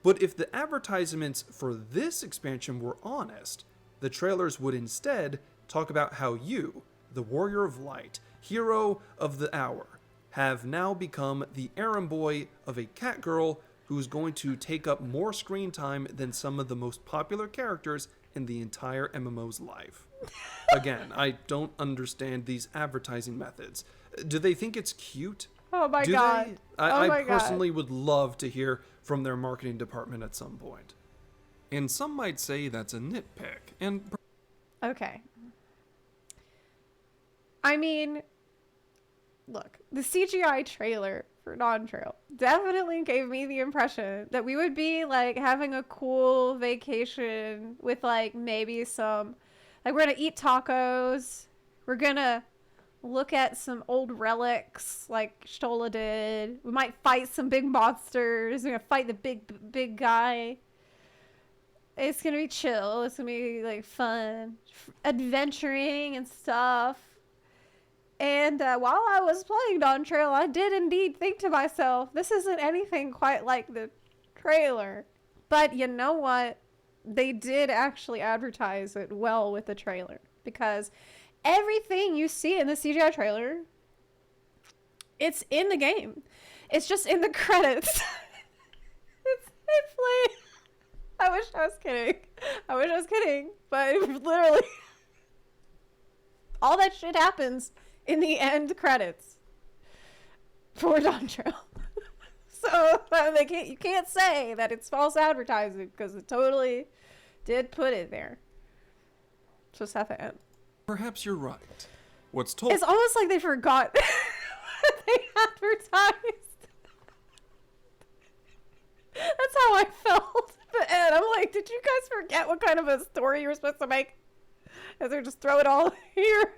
B: But if the advertisements for this expansion were honest, The trailers would instead talk about how you, the Warrior of Light, hero of the hour, have now become the errand boy of a cat girl who's going to take up more screen time than some of the most popular characters in the entire MMO's life. Again, I don't understand these advertising methods. Do they think it's cute?
A: Oh my
B: Do
A: god.
B: they?
A: Oh my
B: I personally
A: god.
B: would love to hear from their marketing department at some point. And some might say that's a nitpick, and
A: Okay. I mean, look, the CGI trailer for Dawn Trail definitely gave me the impression that we would be like having a cool vacation with like maybe some, like we're gonna eat tacos, we're gonna look at some old relics like Stola did, we might fight some big monsters, we're gonna fight the big guy. It's gonna be chill, it's gonna be like fun, adventuring and stuff. And while I was playing Dawn Trail, I did indeed think to myself, this isn't anything quite like the trailer. But you know what? They did actually advertise it well with the trailer. Because everything you see in the CGI trailer, it's in the game. It's just in the credits. It's playing. I wish I was kidding. But literally, all that shit happens in the end credits for Dawn Trail. So you can't say that it's false advertising because it totally did put it there. Just at the end.
B: perhaps you're right. What's told
A: It's almost like they forgot what they advertised. That's how I felt at the end. I'm like, did you guys forget what kind of a story you were supposed to make? And they're just throw it all here.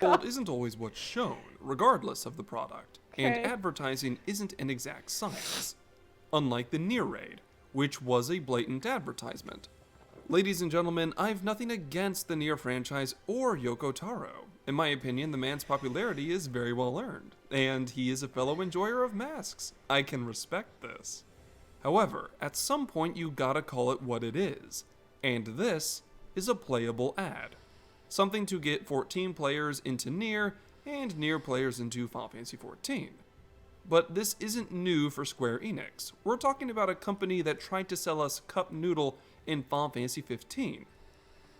B: told isn't always what's shown, regardless of the product. And
A: Okay.
B: advertising isn't an exact science. Unlike the Nier raid, which was a blatant advertisement. Ladies and gentlemen, I've nothing against the Nier franchise or Yoko Taro. In my opinion, the man's popularity is very well earned, and he is a fellow enjoyer of masks. I can respect this. However, at some point you gotta call it what it is, and this is a playable ad. Something to get 14 players into Nier, and Nier players into Final Fantasy XIV. But this isn't new for Square Enix. We're talking about a company that tried to sell us Cup Noodle in Final Fantasy XV.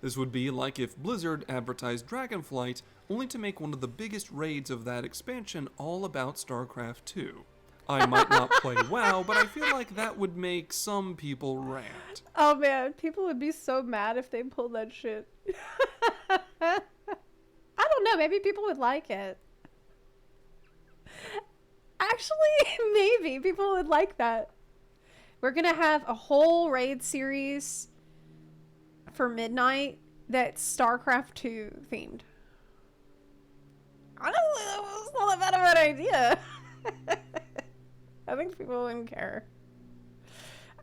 B: This would be like if Blizzard advertised Dragonflight, only to make one of the biggest raids of that expansion all about StarCraft 2. I might not play WoW, but I feel like that would make some people rant.
A: Oh man, people would be so mad if they pulled that shit. I don't know, maybe people would like it. Actually, maybe people would like that. We're gonna have a whole raid series for Midnight that's StarCraft 2 themed. Honestly, that was not that bad of an idea. I think people wouldn't care.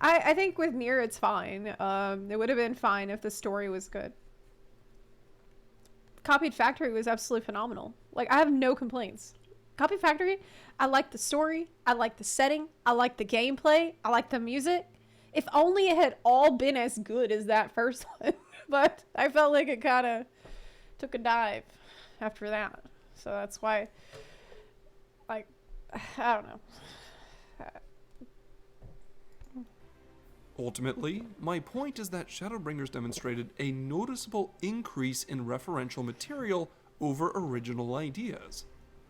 A: I think with Nier it's fine. It would have been fine if the story was good. Copied Factory was absolutely phenomenal. Like, I have no complaints. Copied Factory, I like the story, I like the setting, I like the gameplay, I like the music. If only it had all been as good as that first one. But I felt like it kind of took a dive after that. So that's why, like, I don't know.
B: Ultimately, my point is that Shadowbringers demonstrated a noticeable increase in referential material over original ideas.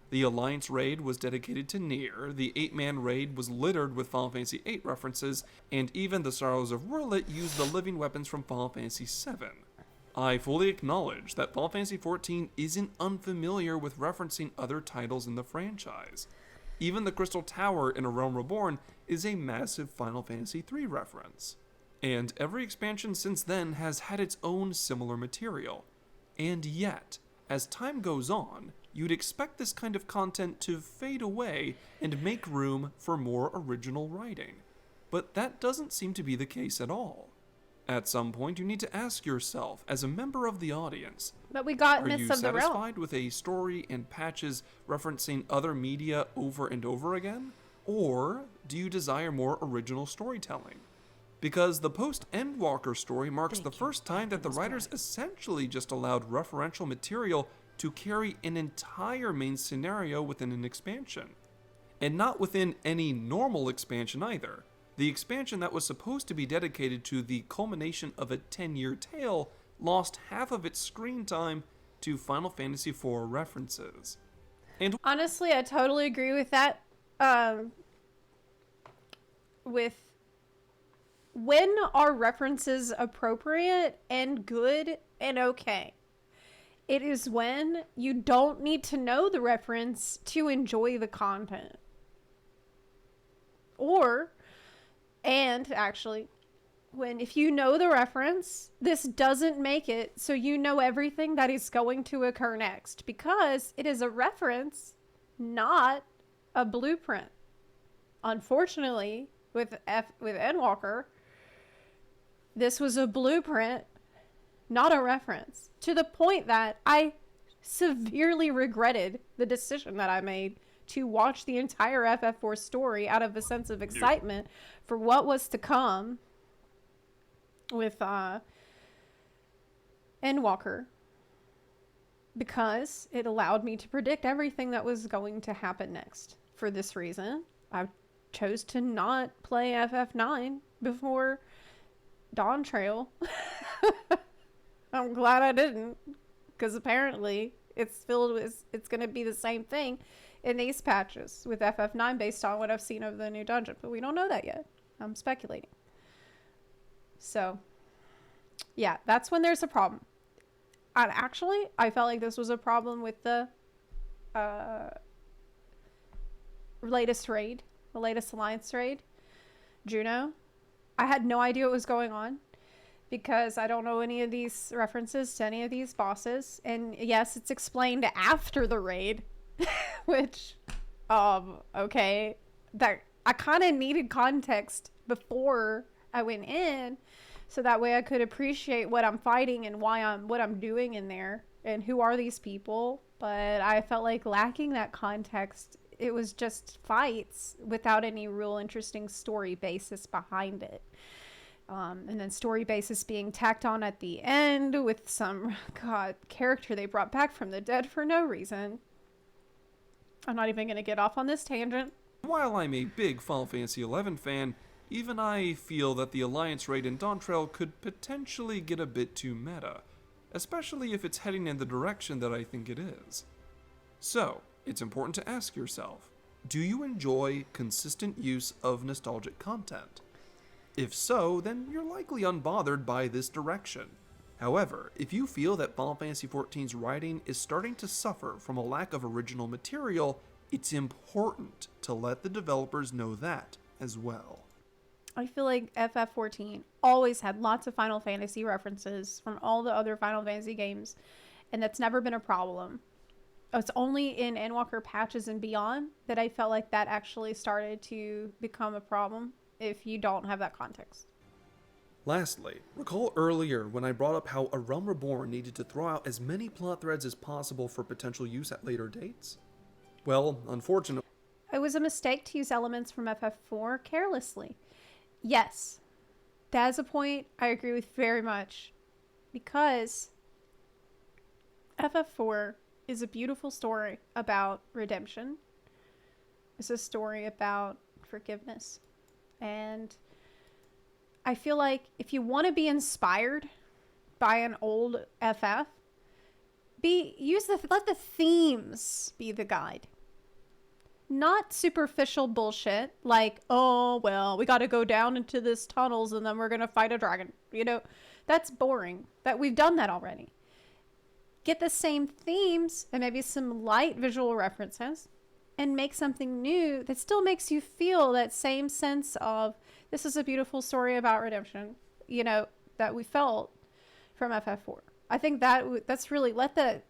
B: The Alliance raid was dedicated to Nier, the 8-man raid was littered with Final Fantasy VIII references, and even the Sorrows of Rullet used the living weapons from Final Fantasy VII. I fully acknowledge that Final Fantasy XIV isn't unfamiliar with referencing other titles in the franchise. Even the Crystal Tower in A Realm Reborn is a massive Final Fantasy III reference. And every expansion since then has had its own similar material. And yet, as time goes on, you'd expect this kind of content to fade away and make room for more original writing. But that doesn't seem to be the case at all. At some point, you need to ask yourself, as a member of the audience,
A: But we got
B: are
A: Mists
B: you
A: of the Realm.
B: satisfied with a story and patches referencing other media over and over again? Or do you desire more original storytelling? because the post-Endwalker story marks the first time that the writers essentially just allowed referential material to carry an entire main scenario within an expansion. And not within any normal expansion either. The expansion that was supposed to be dedicated to the culmination of a 10-year tale lost half of its screen time to Final Fantasy IV references. And
A: honestly, I totally agree with that. With when are references appropriate and good and okay? It is when you don't need to know the reference to enjoy the content. And actually, when if you know the reference, this doesn't make it so you know everything that is going to occur next, because it is a reference, not a blueprint. Unfortunately, with Endwalker, this was a blueprint, not a reference, to the point that I severely regretted the decision that I made to watch the entire FF4 story out of a sense of excitement for what was to come with Endwalker, because it allowed me to predict everything that was going to happen next. For this reason, I chose to not play FF9 before Dawn Trail. I'm glad I didn't, because apparently it's going to be the same thing in these patches with FF9 based on what I've seen of the new dungeon, but we don't know that yet. I'm speculating. So, yeah, that's when there's a problem. And actually, I felt like this was a problem with the latest raid, the latest Alliance raid, Juno. I had no idea what was going on because I don't know any of these references to any of these bosses. And yes, it's explained after the raid, which, okay, that I kind of needed context before I went in, so that way I could appreciate what I'm fighting and what I'm doing in there and who are these people. But I felt like lacking that context. It was just fights without any real interesting story basis behind it. And then story basis being tacked on at the end with some character they brought back from the dead for no reason. I'm not even going to get off on this tangent.
B: While I'm a big Final Fantasy XI fan, even I feel that the Alliance raid in Dawntrail could potentially get a bit too meta, especially if it's heading in the direction that I think it is. So, it's important to ask yourself, do you enjoy consistent use of nostalgic content? If so, then you're likely unbothered by this direction. However, if you feel that Final Fantasy XIV's writing is starting to suffer from a lack of original material, it's important to let the developers know that as well.
A: I feel like FF14 always had lots of Final Fantasy references from all the other Final Fantasy games, and that's never been a problem. It's only in Endwalker patches and beyond that I felt like that actually started to become a problem if you don't have that context.
B: Lastly, recall earlier when I brought up how a Realm Reborn needed to throw out as many plot threads as possible for potential use at later dates? Well, unfortunately,
A: it was a mistake to use elements from FF4 carelessly. Yes, that is a point I agree with very much, because FF4 is a beautiful story about redemption. It's a story about forgiveness. And I feel like if you want to be inspired by an old FF, let the themes be the guide. Not superficial bullshit like, oh, well, we got to go down into this tunnels and then we're going to fight a dragon. That's boring. We've done that already. Get the same themes and maybe some light visual references and make something new that still makes you feel that same sense of this is a beautiful story about redemption, that we felt from FF4. I think that's really let that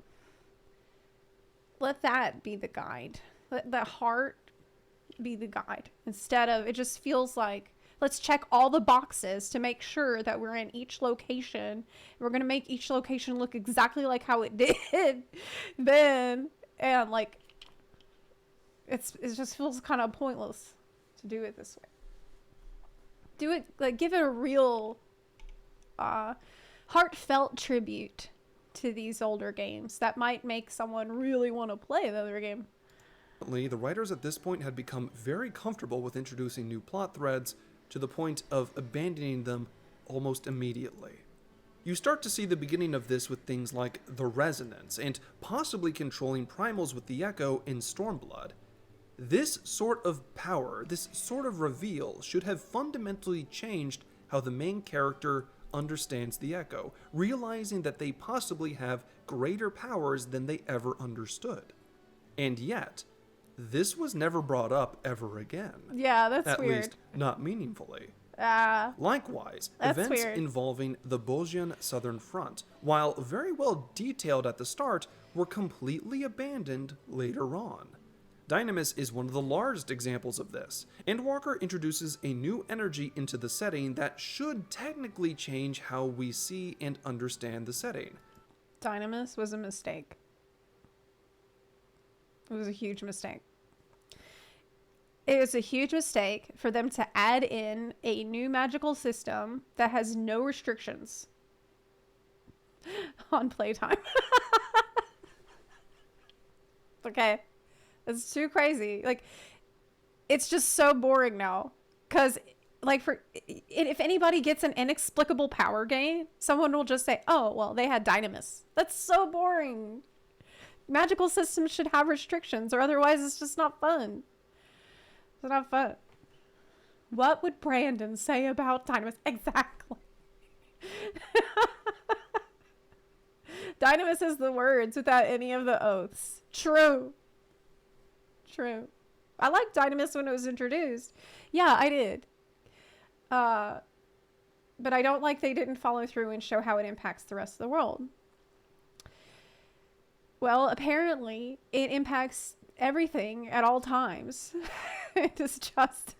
A: be the guide. Let the heart be the guide, instead of it just feels like let's check all the boxes to make sure that we're in each location. We're going to make each location look exactly like how it did then. And like, it just feels kind of pointless to do it this way. do it, like, give it a real heartfelt tribute to these older games that might make someone really want to play the other game.
B: The writers at this point had become very comfortable with introducing new plot threads to the point of abandoning them almost immediately. You start to see the beginning of this with things like the Resonance and possibly controlling primals with the Echo in Stormblood. This sort of power, this sort of reveal, should have fundamentally changed how the main character understands the Echo, realizing that they possibly have greater powers than they ever understood. And yet, this was never brought up ever again.
A: Yeah, that's
B: At
A: weird.
B: least, not meaningfully. Likewise,
A: That's
B: events
A: weird.
B: involving the Bosnian Southern Front, while very well detailed at the start, were completely abandoned later on. Dynamis is one of the largest examples of this. Endwalker introduces a new energy into the setting that should technically change how we see and understand the setting.
A: Dynamis was a mistake. It was a huge mistake. It was a huge mistake for them to add in a new magical system that has no restrictions on playtime. Okay. It's too crazy. Like, it's just so boring now. Because, like, if anybody gets an inexplicable power gain, someone will just say, oh, well, they had Dynamis. That's so boring. Magical systems should have restrictions, or otherwise it's just not fun. It's not fun. What would Brandon say about Dynamis? Exactly. Dynamis is the words without any of the oaths. True. True. I liked Dynamis when it was introduced. Yeah, I did. But I don't like they didn't follow through and show how it impacts the rest of the world. Well, apparently it impacts everything at all times. It is just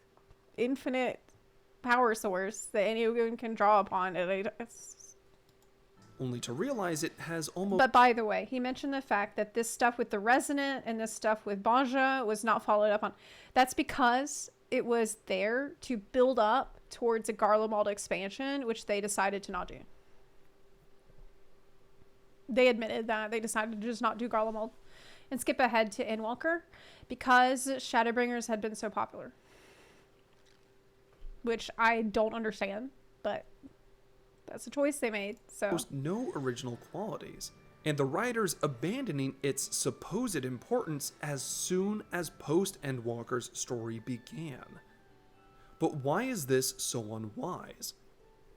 A: infinite power source that anyone can draw upon.
B: Only to realize it has almost...
A: But by the way, he mentioned the fact that this stuff with the Resonant and this stuff with Banja was not followed up on. That's because it was there to build up towards a Garlemald expansion, which they decided to not do. They admitted that they decided to just not do Garlemald and skip ahead to Endwalker because Shadowbringers had been so popular. Which I don't understand, but that's a choice they made. So
B: no original qualities, and the writers abandoning its supposed importance as soon as post-Endwalker's story began. But why is this so unwise?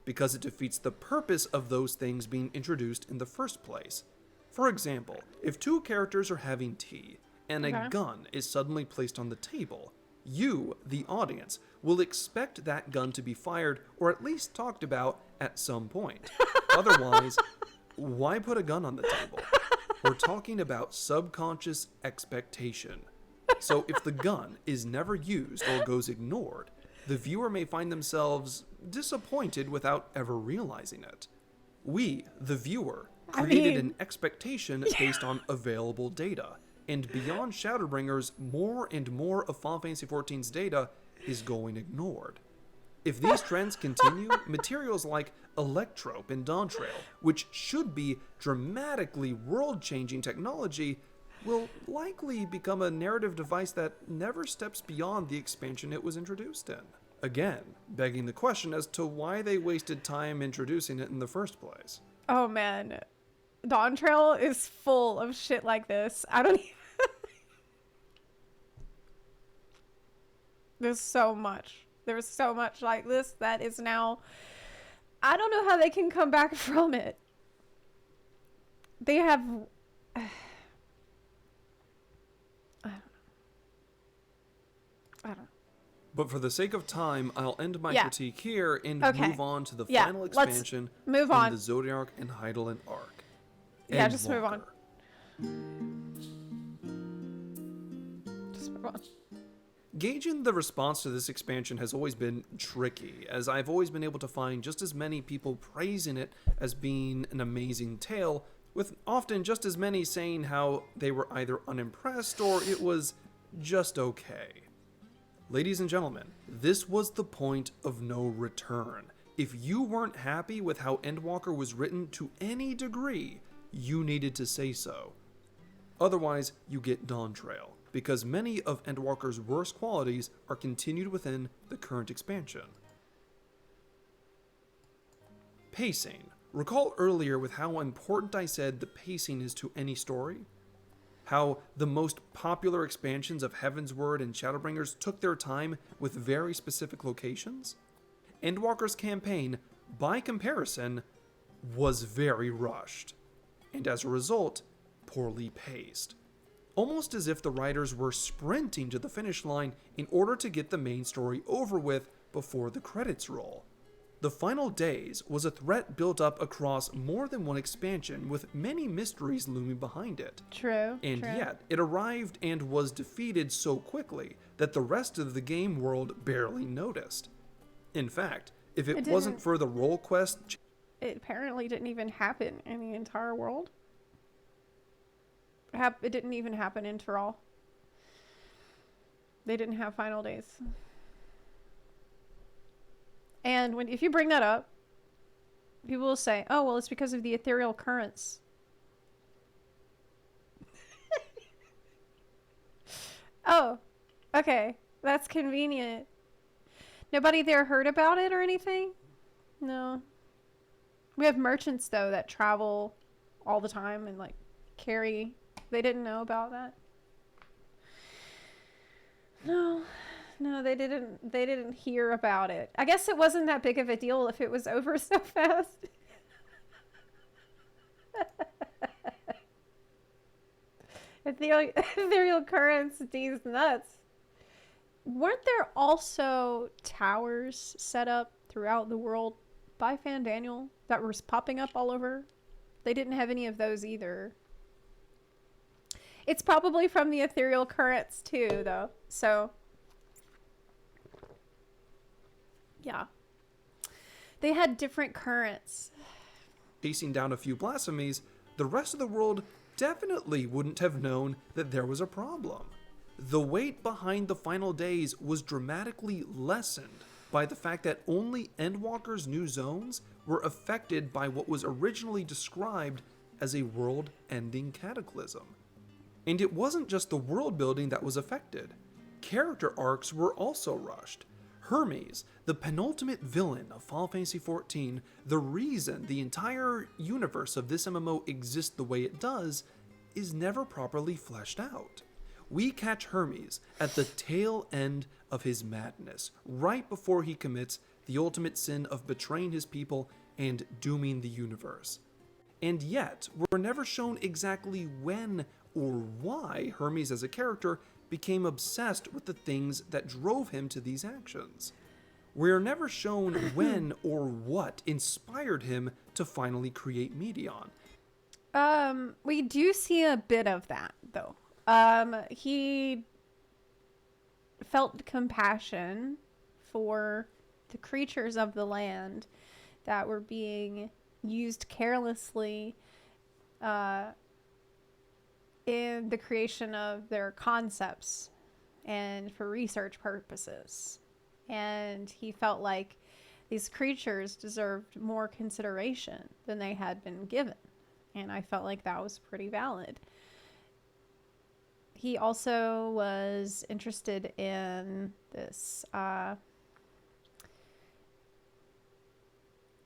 B: Because it defeats the purpose of those things being introduced in the first place. For example, if two characters are having tea, and a gun is suddenly placed on the table, you, the audience, will expect that gun to be fired or at least talked about at some point. Otherwise, why put a gun on the table? We're talking about subconscious expectation. So if the gun is never used or goes ignored, the viewer may find themselves disappointed without ever realizing it. We, the viewer, created an expectation based on available data, and beyond Shadowbringers, more and more of Final Fantasy XIV's data is going ignored. If these trends continue, materials like Electrope and Dawntrail, which should be dramatically world-changing technology, will likely become a narrative device that never steps beyond the expansion it was introduced in. Again, begging the question as to why they wasted time introducing it in the first place.
A: oh man, Dawntrail is full of shit like this. I don't even... There's so much. There's so much like this that is now... I don't know how they can come back from it. They have... I don't know.
B: But for the sake of time, I'll end my critique here and move on to the final expansion
A: move on.
B: in the Zodiac and Hydaelyn arc.
A: Yeah, just move on. Just move on.
B: Gauging the response to this expansion has always been tricky, as I've always been able to find just as many people praising it as being an amazing tale, with often just as many saying how they were either unimpressed or it was just okay. Ladies and gentlemen, This was the point of no return. If you weren't happy with how Endwalker was written to any degree, you needed to say so. Otherwise, you get Dawntrail, because many of Endwalker's worst qualities are continued within the current expansion. Pacing. Recall earlier with how important I said the pacing is to any story? How the most popular expansions of Heavensward and Shadowbringers took their time with very specific locations? Endwalker's campaign, by comparison, was very rushed, and as a result, poorly paced. Almost as if the writers were sprinting to the finish line in order to get the main story over with before the credits roll. The Final Days was a threat built up across more than one expansion, with many mysteries looming behind it.
A: True.
B: And yet, it arrived and was defeated so quickly that the rest of the game world barely noticed. In fact, if it wasn't for the role quest...
A: It apparently didn't even happen in the entire world. It didn't even happen in Tyrol. They didn't have Final Days. And if you bring that up, people will say, oh, well, it's because of the ethereal currents. Oh, okay. That's convenient. Nobody there heard about it or anything? No. We have merchants, though, that travel all the time and, like, carry. They didn't know about that. No, they didn't hear about it. I guess it wasn't that big of a deal if it was over so fast. Ethereal currents, these nuts. Weren't there also towers set up throughout the world by Fan Daniel that were popping up all over? They didn't have any of those either. It's probably from the ethereal currents too, though. So... yeah. They had different currents.
B: Chasing down a few blasphemies, the rest of the world definitely wouldn't have known that there was a problem. The weight behind the Final Days was dramatically lessened by the fact that only Endwalker's new zones were affected by what was originally described as a world-ending cataclysm. And it wasn't just the world building that was affected. Character arcs were also rushed. Hermes, the penultimate villain of Final Fantasy XIV, the reason the entire universe of this MMO exists the way it does, is never properly fleshed out. We catch Hermes at the tail end of his madness, right before he commits the ultimate sin of betraying his people and dooming the universe. And yet, we're never shown exactly when or why Hermes as a character became obsessed with the things that drove him to these actions. We're never shown when or what inspired him to finally create Medion.
A: We do see a bit of that, though. He felt compassion for the creatures of the land that were being used carelessly, in the creation of their concepts and for research purposes. And he felt like these creatures deserved more consideration than they had been given. And I felt like that was pretty valid. He also was interested in this,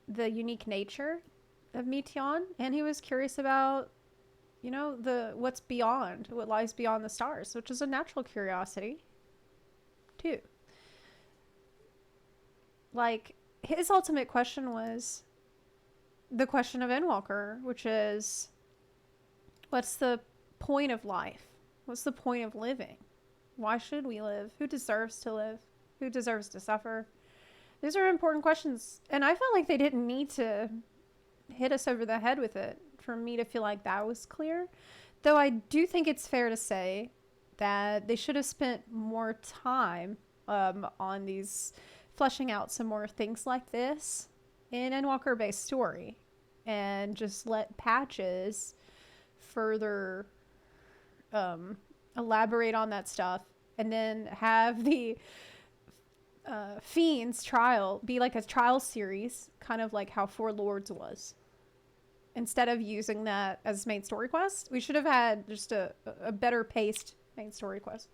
A: the unique nature of Meteion, and he was curious about, you know, what lies beyond the stars, which is a natural curiosity, too. Like, his ultimate question was the question of Endwalker, which is, what's the point of life? What's the point of living? Why should we live? Who deserves to live? Who deserves to suffer? These are important questions, and I felt like they didn't need to hit us over the head with it for me to feel like that was clear. Though I do think it's fair to say that they should have spent more time on these, fleshing out some more things like this in Endwalker-based story, and just let Patches further elaborate on that stuff, and then have the Fiend's trial be like a trial series, kind of like how Four Lords was. Instead of using that as main story quest, we should have had just a better paced main story quest.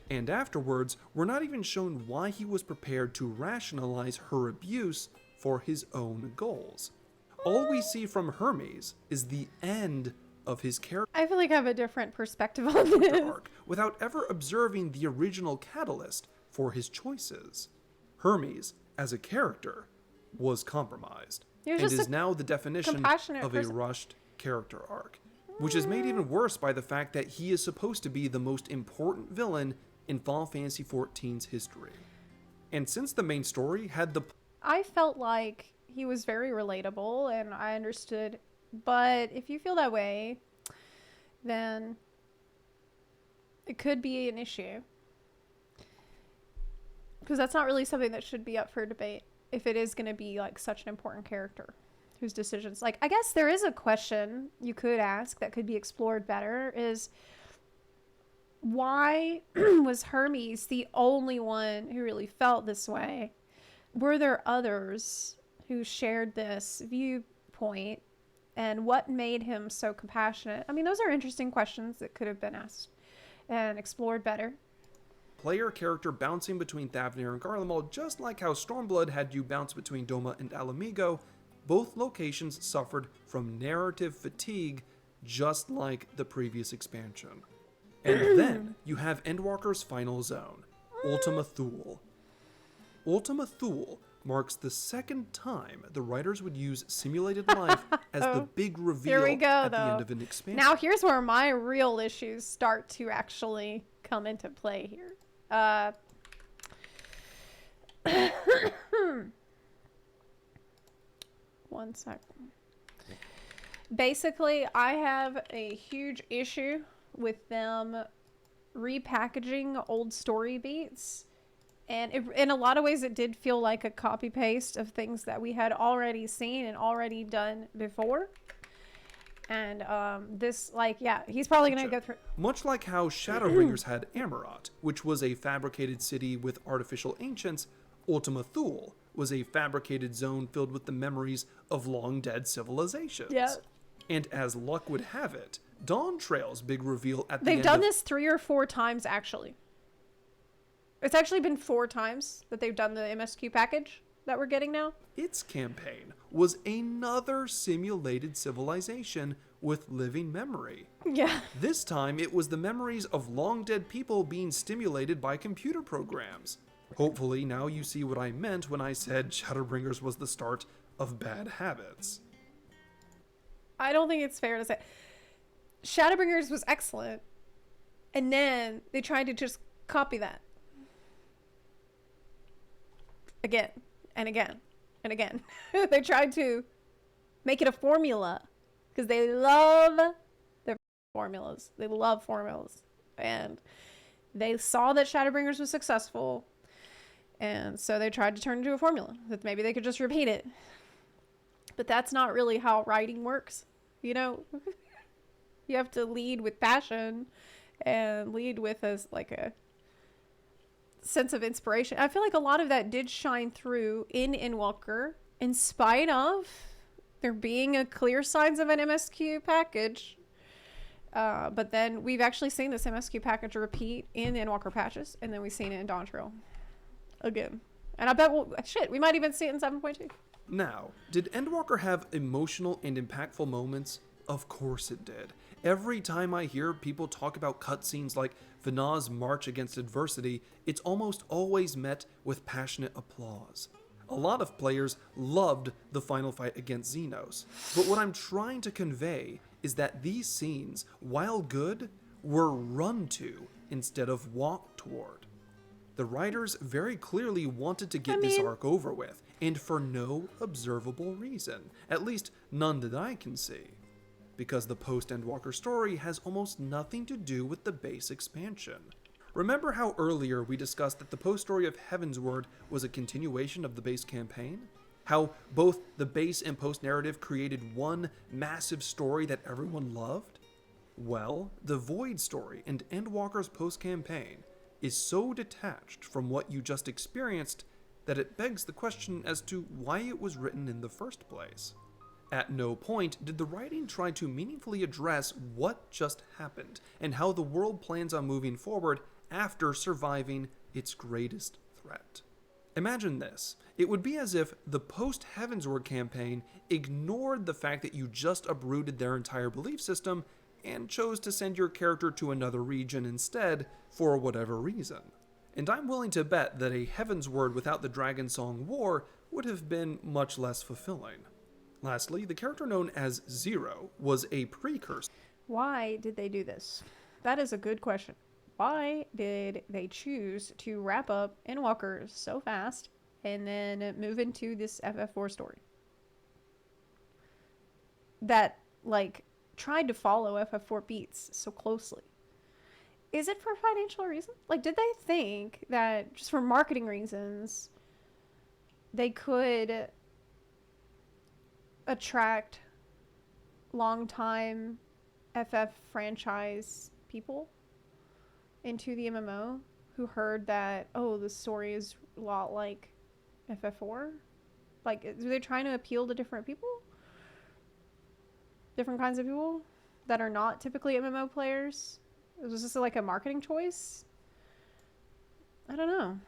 B: And afterwards, we're not even shown why he was prepared to rationalize her abuse for his own goals. All we see from Hermes is the end of his character
A: I feel like I have a different perspective on this.
B: arc without ever observing the original catalyst for his choices. Hermes, as a character, was compromised
A: He was
B: and
A: just
B: is
A: a
B: now the definition
A: compassionate
B: of a
A: person.
B: rushed character arc, which is made even worse by the fact that he is supposed to be the most important villain in Final Fantasy XIV's history. And since the main story had the
A: I felt like he was very relatable and I understood, but if you feel that way, then it could be an issue. Because that's not really something that should be up for debate if it is going to be like such an important character whose decisions, like, I guess there is a question you could ask that could be explored better is why was Hermes the only one who really felt this way? Were there others who shared this viewpoint, and what made him so compassionate? I mean, those are interesting questions that could have been asked and explored better.
B: player character bouncing between Thavnir and Garlemald, just like how Stormblood had you bounce between Doma and Alamigo, both locations suffered from narrative fatigue, just like the previous expansion. And then you have Endwalker's final zone, Ultima Thule. Ultima Thule marks the second time the writers would use simulated life as the big reveal
A: Here we go,
B: at
A: though.
B: the end of an expansion.
A: Now here's where my real issues start to actually come into play here. One second. Basically, I have a huge issue with them repackaging old story beats. And in a lot of ways, it did feel like a copy paste of things that we had already seen and already done before. And this, like, yeah, he's probably going to go through.
B: Much like how Shadowbringers had Amarot, which was a fabricated city with artificial ancients, Ultima Thule was a fabricated zone filled with the memories of long-dead civilizations.
A: Yeah.
B: And as luck would have it, Dawn Trail's big reveal at the
A: They've
B: end
A: done
B: of
A: this 3 or 4 times, actually. It's actually been 4 times that they've done the MSQ package that we're getting now.
B: its campaign was another simulated civilization with living memory.
A: Yeah.
B: This time, it was the memories of long-dead people being stimulated by computer programs. Hopefully, now you see what I meant when I said Shadowbringers was the start of bad habits.
A: I don't think it's fair to say. Shadowbringers was excellent. And then they tried to just copy that. Again and again and again. They tried to make it a formula because they love their formulas. They love formulas. And they saw that Shadowbringers was successful. And so they tried to turn it into a formula that maybe they could just repeat it. But that's not really how writing works. You know, you have to lead with passion and lead with a sense of inspiration. I feel like a lot of that did shine through in Endwalker, in spite of there being a clear signs of an MSQ package. But then we've actually seen this MSQ package repeat in the Endwalker patches, and then we've seen it in Dawn Trail again. And I bet we might even see it in 7.2.
B: Now, did Endwalker have emotional and impactful moments? Of course it did. Every time I hear people talk about cutscenes like Vinaz's march against adversity, it's almost always met with passionate applause. A lot of players loved the final fight against Xenos, but what I'm trying to convey is that these scenes, while good, were run to instead of walked toward. The writers very clearly wanted to get this arc over with, and for no observable reason, at least none that I can see. Because the post-Endwalker story has almost nothing to do with the base expansion. Remember how earlier we discussed that the post-story of Heavensward was a continuation of the base campaign? How both the base and post-narrative created one massive story that everyone loved? Well, the Void story and Endwalker's post-campaign is so detached from what you just experienced that it begs the question as to why it was written in the first place. At no point did the writing try to meaningfully address what just happened and how the world plans on moving forward after surviving its greatest threat. Imagine this. It would be as if the post-Heavensward campaign ignored the fact that you just uprooted their entire belief system and chose to send your character to another region instead for whatever reason. And I'm willing to bet that a Heavensward without the Dragon Song War would have been much less fulfilling. Lastly, the character known as Zero was a precursor.
A: Why did they do this? That is a good question. Why did they choose to wrap up Endwalker so fast and then move into this FF4 story that, like, tried to follow FF4 beats so closely? Is it for financial reasons? Like, did they think that just for marketing reasons they could attract long-time FF franchise people into the MMO who heard that, oh, the story is a lot like FF4? Like, are they trying to appeal to different people? Different kinds of people that are not typically MMO players? Was this like a marketing choice? I don't know.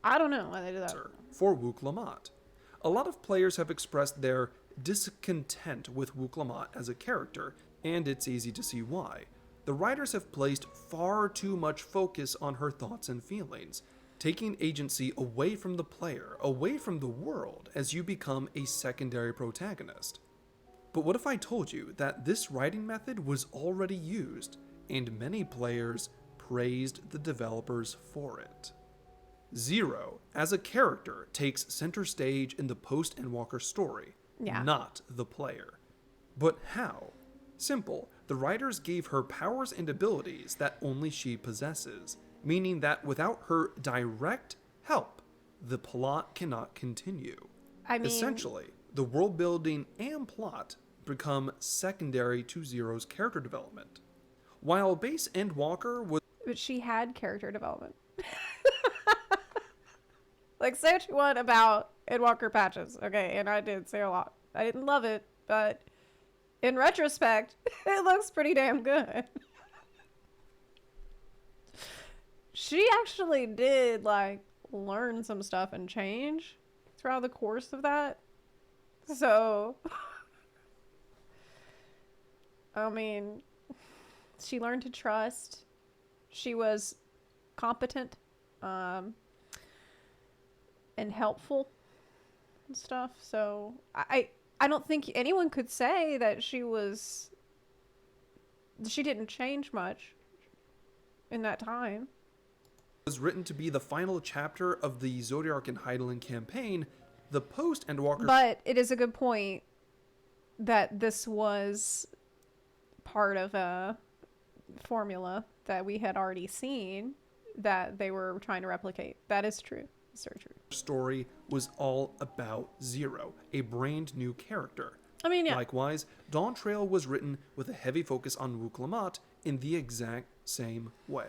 A: I don't know why they did that.
B: For Wook Lamont. A lot of players have expressed their discontent with Wook Lamont as a character, and it's easy to see why. The writers have placed far too much focus on her thoughts and feelings, taking agency away from the player, away from the world, as you become a secondary protagonist. But what if I told you that this writing method was already used, and many players praised the developers for it? Zero, as a character, takes center stage in the post-Endwalker story, not the player. But how? Simple. The writers gave her powers and abilities that only she possesses, meaning that without her direct help, the plot cannot continue. Essentially, the world building and plot become secondary to Zero's character development. While base Endwalker was...
A: But she had character development. Like, say what you want about Endwalker patches, okay, and I did say a lot. I didn't love it, but in retrospect, it looks pretty damn good. She actually did, like, learn some stuff and change throughout the course of that. So, I mean, she learned to trust. She was competent, and helpful and stuff. So I don't think anyone could say that she didn't change much in that time.
B: Was written to be the final chapter of the Zodiac and Hydaelyn campaign, the post-Endwalker...
A: But it is a good point that this was part of a formula that we had already seen that they were trying to replicate. That is true. It's very true.
B: Story was all about Zero, a brand new character.
A: I mean, yeah.
B: Likewise, Dawn Trail was written with a heavy focus on Wook Lamont in the exact same way.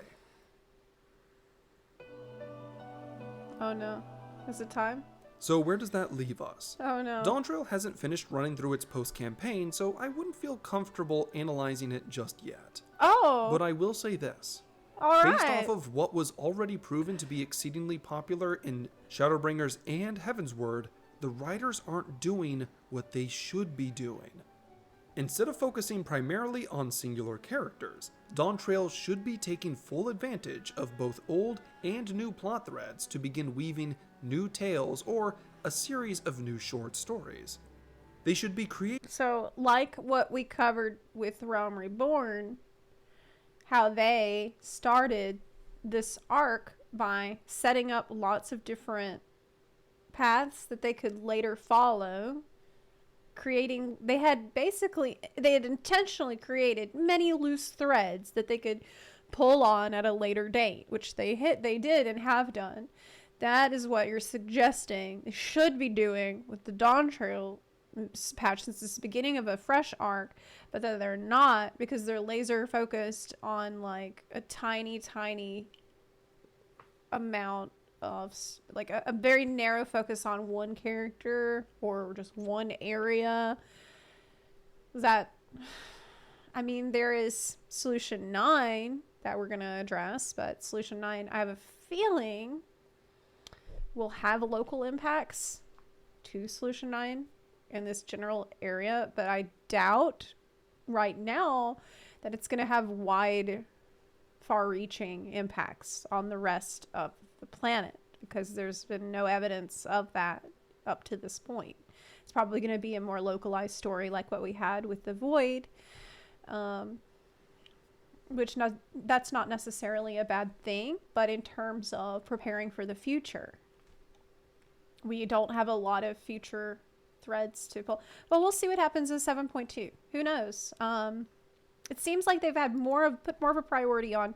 A: Oh no. Is it time?
B: So where does that leave us?
A: Oh no.
B: Dawn Trail hasn't finished running through its post-campaign, so I wouldn't feel comfortable analyzing it just yet.
A: Oh!
B: But I will say this.
A: Alright.
B: Based off of what was already proven to be exceedingly popular in Shadowbringers and Heavensward, the writers aren't doing what they should be doing. Instead of focusing primarily on singular characters, Dawn Trail should be taking full advantage of both old and new plot threads to begin weaving new tales or a series of new short stories. They should be creating...
A: So, like what we covered with Realm Reborn, how they started this arc by setting up lots of different paths that they could later follow, they had intentionally created many loose threads that they could pull on at a later date, which they did and have done. That is what you're suggesting they should be doing with the Dawn Trail patch since it's the beginning of a fresh arc, but that they're not, because they're laser focused on like a tiny amount of like a very narrow focus on one character or just one area. That, I mean, there is Solution 9 that we're going to address, but Solution 9, I have a feeling, will have local impacts to Solution 9 in this general area, but I doubt right now that it's going to have wide, far-reaching impacts on the rest of the planet, because there's been no evidence of that up to this point. It's probably going to be a more localized story like what we had with the Void, that's not necessarily a bad thing, but in terms of preparing for the future, we don't have a lot of future threads to pull. But we'll see what happens in 7.2. Who knows? It seems like they've had put more of a priority on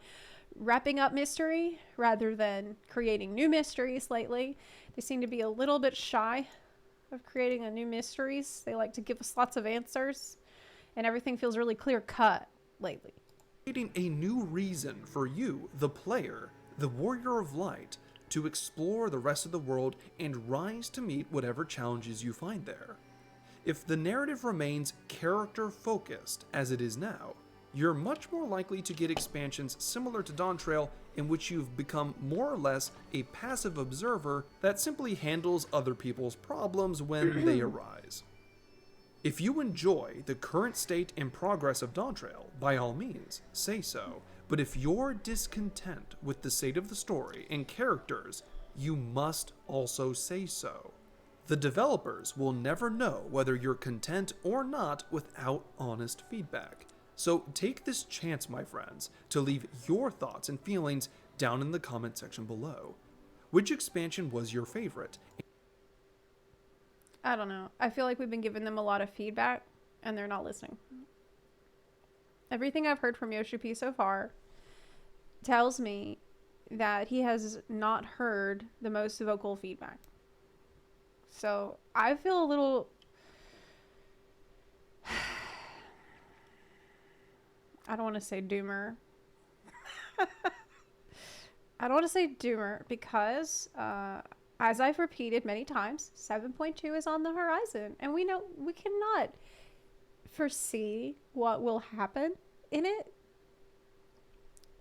A: wrapping up mystery rather than creating new mysteries lately. They seem to be a little bit shy of creating new mysteries. They like to give us lots of answers, and everything feels really clear cut lately.
B: Creating a new reason for you, the player, the Warrior of Light, to explore the rest of the world and rise to meet whatever challenges you find there. If the narrative remains character-focused as it is now, you're much more likely to get expansions similar to Dawntrail, in which you've become more or less a passive observer that simply handles other people's problems when they arise. If you enjoy the current state and progress of Dawntrail, by all means, say so. But if you're discontent with the state of the story and characters, you must also say so. The developers will never know whether you're content or not without honest feedback. So take this chance, my friends, to leave your thoughts and feelings down in the comment section below. Which expansion was your favorite?
A: I don't know. I feel like we've been giving them a lot of feedback and they're not listening. Everything I've heard from Yoshi P so far tells me that he has not heard the most vocal feedback. So I feel a little... I don't want to say doomer. I don't want to say doomer because, as I've repeated many times, 7.2 is on the horizon. And we know we cannot foresee what will happen in it.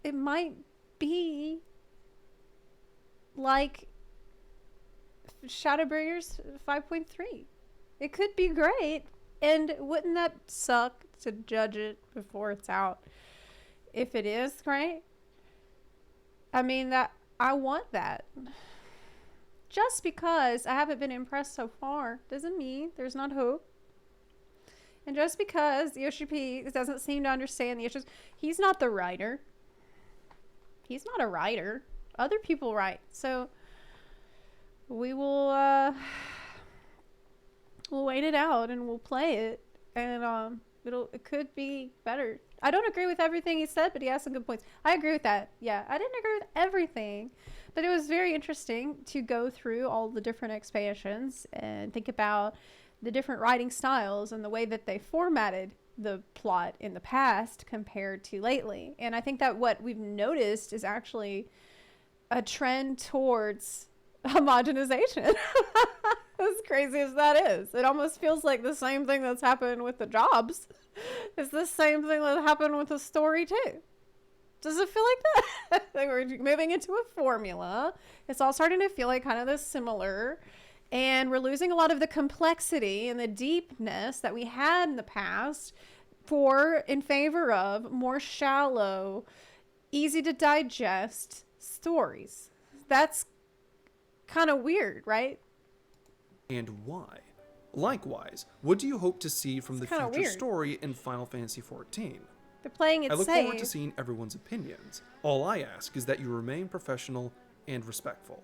A: It might be like Shadowbringers 5.3. It could be great. And wouldn't that suck to judge it before it's out if it is great? I mean, that I want that. Just because I haven't been impressed so far doesn't mean there's not hope. And just because Yoshi P doesn't seem to understand the issues, he's not the writer. He's not a writer. Other people write. So we will we'll wait it out and we'll play it, and it could be better. I don't agree with everything he said, but he has some good points. I agree with that. Yeah, I didn't agree with everything, but it was very interesting to go through all the different expansions and think about the different writing styles and the way that they formatted the plot in the past compared to lately. And I think that what we've noticed is actually a trend towards homogenization. As crazy as that is, it almost feels like the same thing that's happened with the jobs is the same thing that happened with the story too. Does it feel like that? Like we're moving into a formula. It's all starting to feel like kind of this similar, and we're losing a lot of the complexity and the deepness that we had in the past in favor of more shallow, easy to digest stories. That's kind of weird, right?
B: And why? Likewise, what do you hope to see from the future
A: weird.
B: story in Final Fantasy XIV?
A: They're playing it
B: I look
A: safe.
B: forward to seeing everyone's opinions. All I ask is that you remain professional and respectful.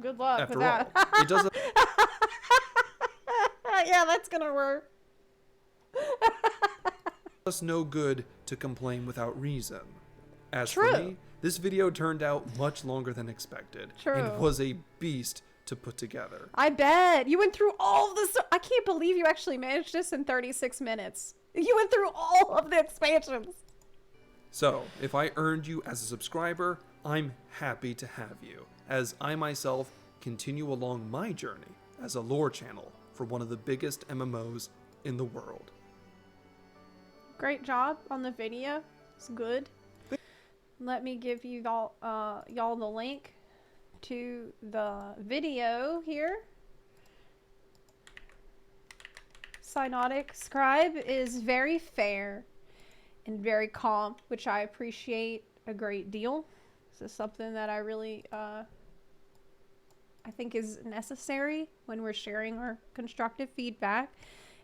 A: Good luck
B: After
A: with that.
B: all, it doesn't...
A: Yeah, that's gonna work.
B: us no good to complain without reason. As
A: True.
B: for me, this video turned out much longer than expected,
A: True.
B: and was a beast to put together.
A: I bet. You went through all of this. I can't believe you actually managed this in 36 minutes. You went through all of the expansions.
B: So, if I earned you as a subscriber, I'm happy to have you, as I myself continue along my journey as a lore channel for one of the biggest MMOs in the world.
A: Great job on the video. It's good. Let me give you y'all the link to the video here. SYNODIC Scribe is very fair and very calm, which I appreciate a great deal. This is something that I really I think is necessary when we're sharing our constructive feedback.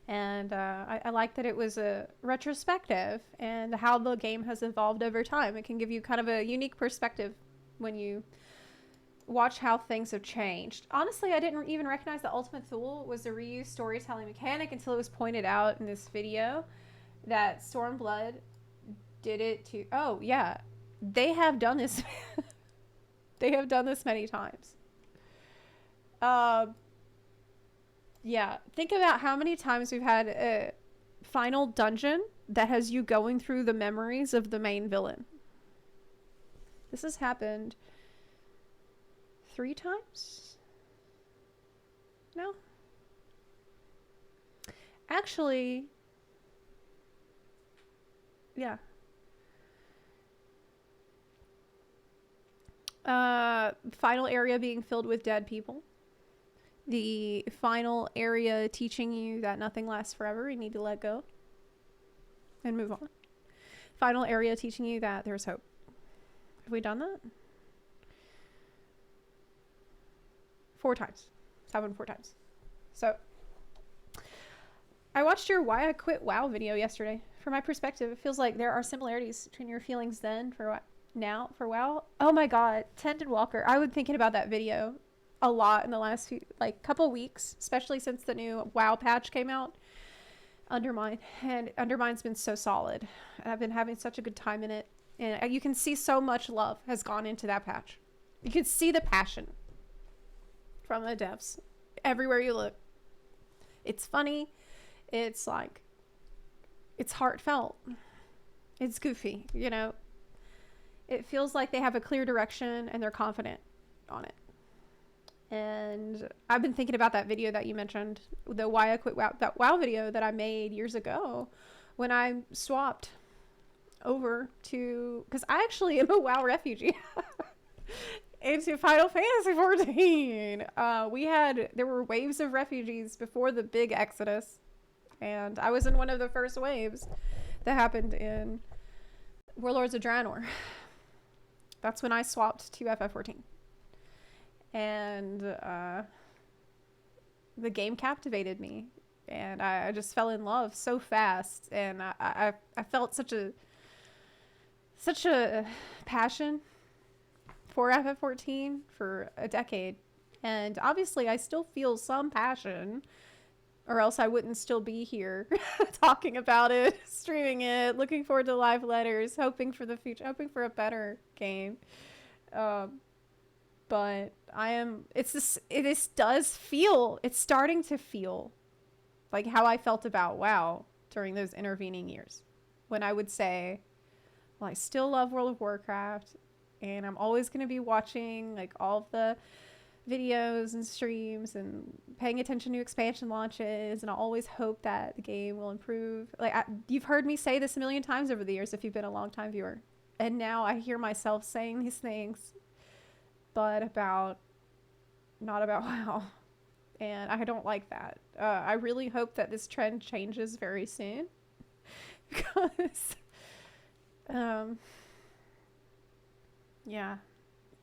A: And I like that it was a retrospective and how the game has evolved over time. It can give you kind of a unique perspective when you watch how things have changed. Honestly, I didn't even recognize the ultimate tool was a reused storytelling mechanic until it was pointed out in this video that Stormblood did it to... Oh, yeah. They have done this. They have done this many times. Yeah, think about how many times we've had a final dungeon that has you going through the memories of the main villain. This has happened 3 times? No? Actually, yeah. Final area being filled with dead people. The final area teaching you that nothing lasts forever. You need to let go and move on. Final area teaching you that there's hope. Have we done that? 4 times. It's happened 4 times. So, I watched your Why I Quit WoW video yesterday. From my perspective, it feels like there are similarities between your feelings then for now for WoW. Oh my god, Endwalker. I've been thinking about that video a lot in the last few, couple weeks, especially since the new WoW patch came out. Undermine. And Undermine's been so solid. And I've been having such a good time in it. And you can see so much love has gone into that patch. You can see the passion from the devs everywhere you look. It's funny. It's it's heartfelt. It's goofy, you know. It feels like they have a clear direction and they're confident on it. And I've been thinking about that video that you mentioned, the Why I Quit WoW, that WoW video that I made years ago when I swapped over to, because I actually am a WoW refugee into Final Fantasy 14. There were waves of refugees before the big exodus, and I was in one of the first waves that happened in Warlords of Draenor. That's when I swapped to FF14. And the game captivated me, and I just fell in love so fast, and I felt such a passion for FF14 for a decade, and obviously I still feel some passion, or else I wouldn't still be here talking about it, streaming it, looking forward to live letters, hoping for the future, hoping for a better game. But it's starting to feel like how I felt about WoW during those intervening years, when I would say, well, I still love World of Warcraft, and I'm always going to be watching all of the videos and streams and paying attention to expansion launches, and I always hope that the game will improve. You've heard me say this a million times over the years if you've been a long time viewer, and now I hear myself saying these things, but not about WoW, and I don't like that. I really hope that this trend changes very soon, because yeah.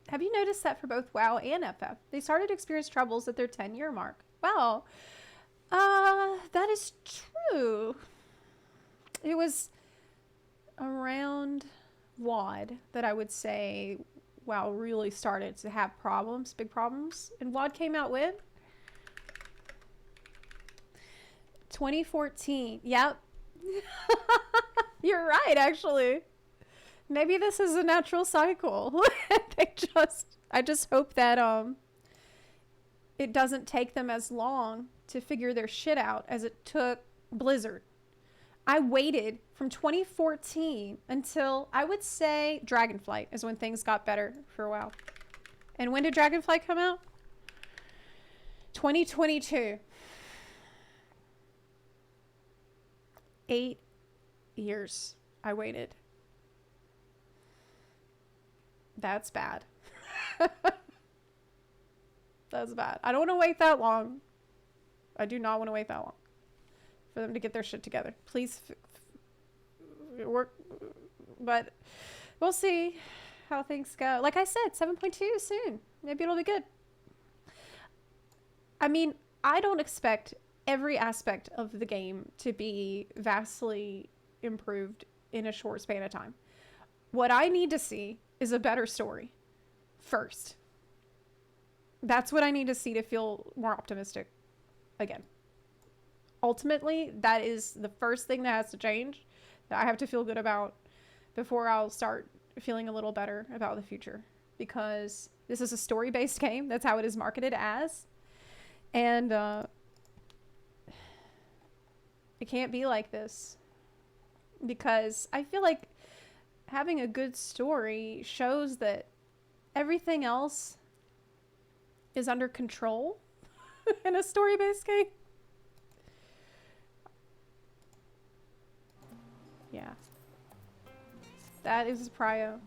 A: Have you noticed that for both WoW and FF, they started to experience troubles at their 10-year mark? Wow. That is true. It was around WoD that I would say WoW really started to have problems, big problems. And WoD came out when? 2014. Yep. You're right, actually. Maybe this is a natural cycle. I just hope that it doesn't take them as long to figure their shit out as it took Blizzard. I waited from 2014 until, I would say, Dragonflight is when things got better for a while. And when did Dragonflight come out? 2022. 8 years I waited. That's bad. That's bad. I don't want to wait that long. I do not want to wait that long for them to get their shit together. Please work. But we'll see how things go. Like I said, 7.2 soon. Maybe it'll be good. I mean, I don't expect every aspect of the game to be vastly improved in a short span of time. What I need to see is a better story first. That's what I need to see to feel more optimistic again. Ultimately, that is the first thing that has to change, that I have to feel good about before I'll start feeling a little better about the future. Because this is a story-based game. That's how it is marketed as. And it can't be like this. Because I feel like having a good story shows that everything else is under control in a story-based game. Yeah. That is Prio.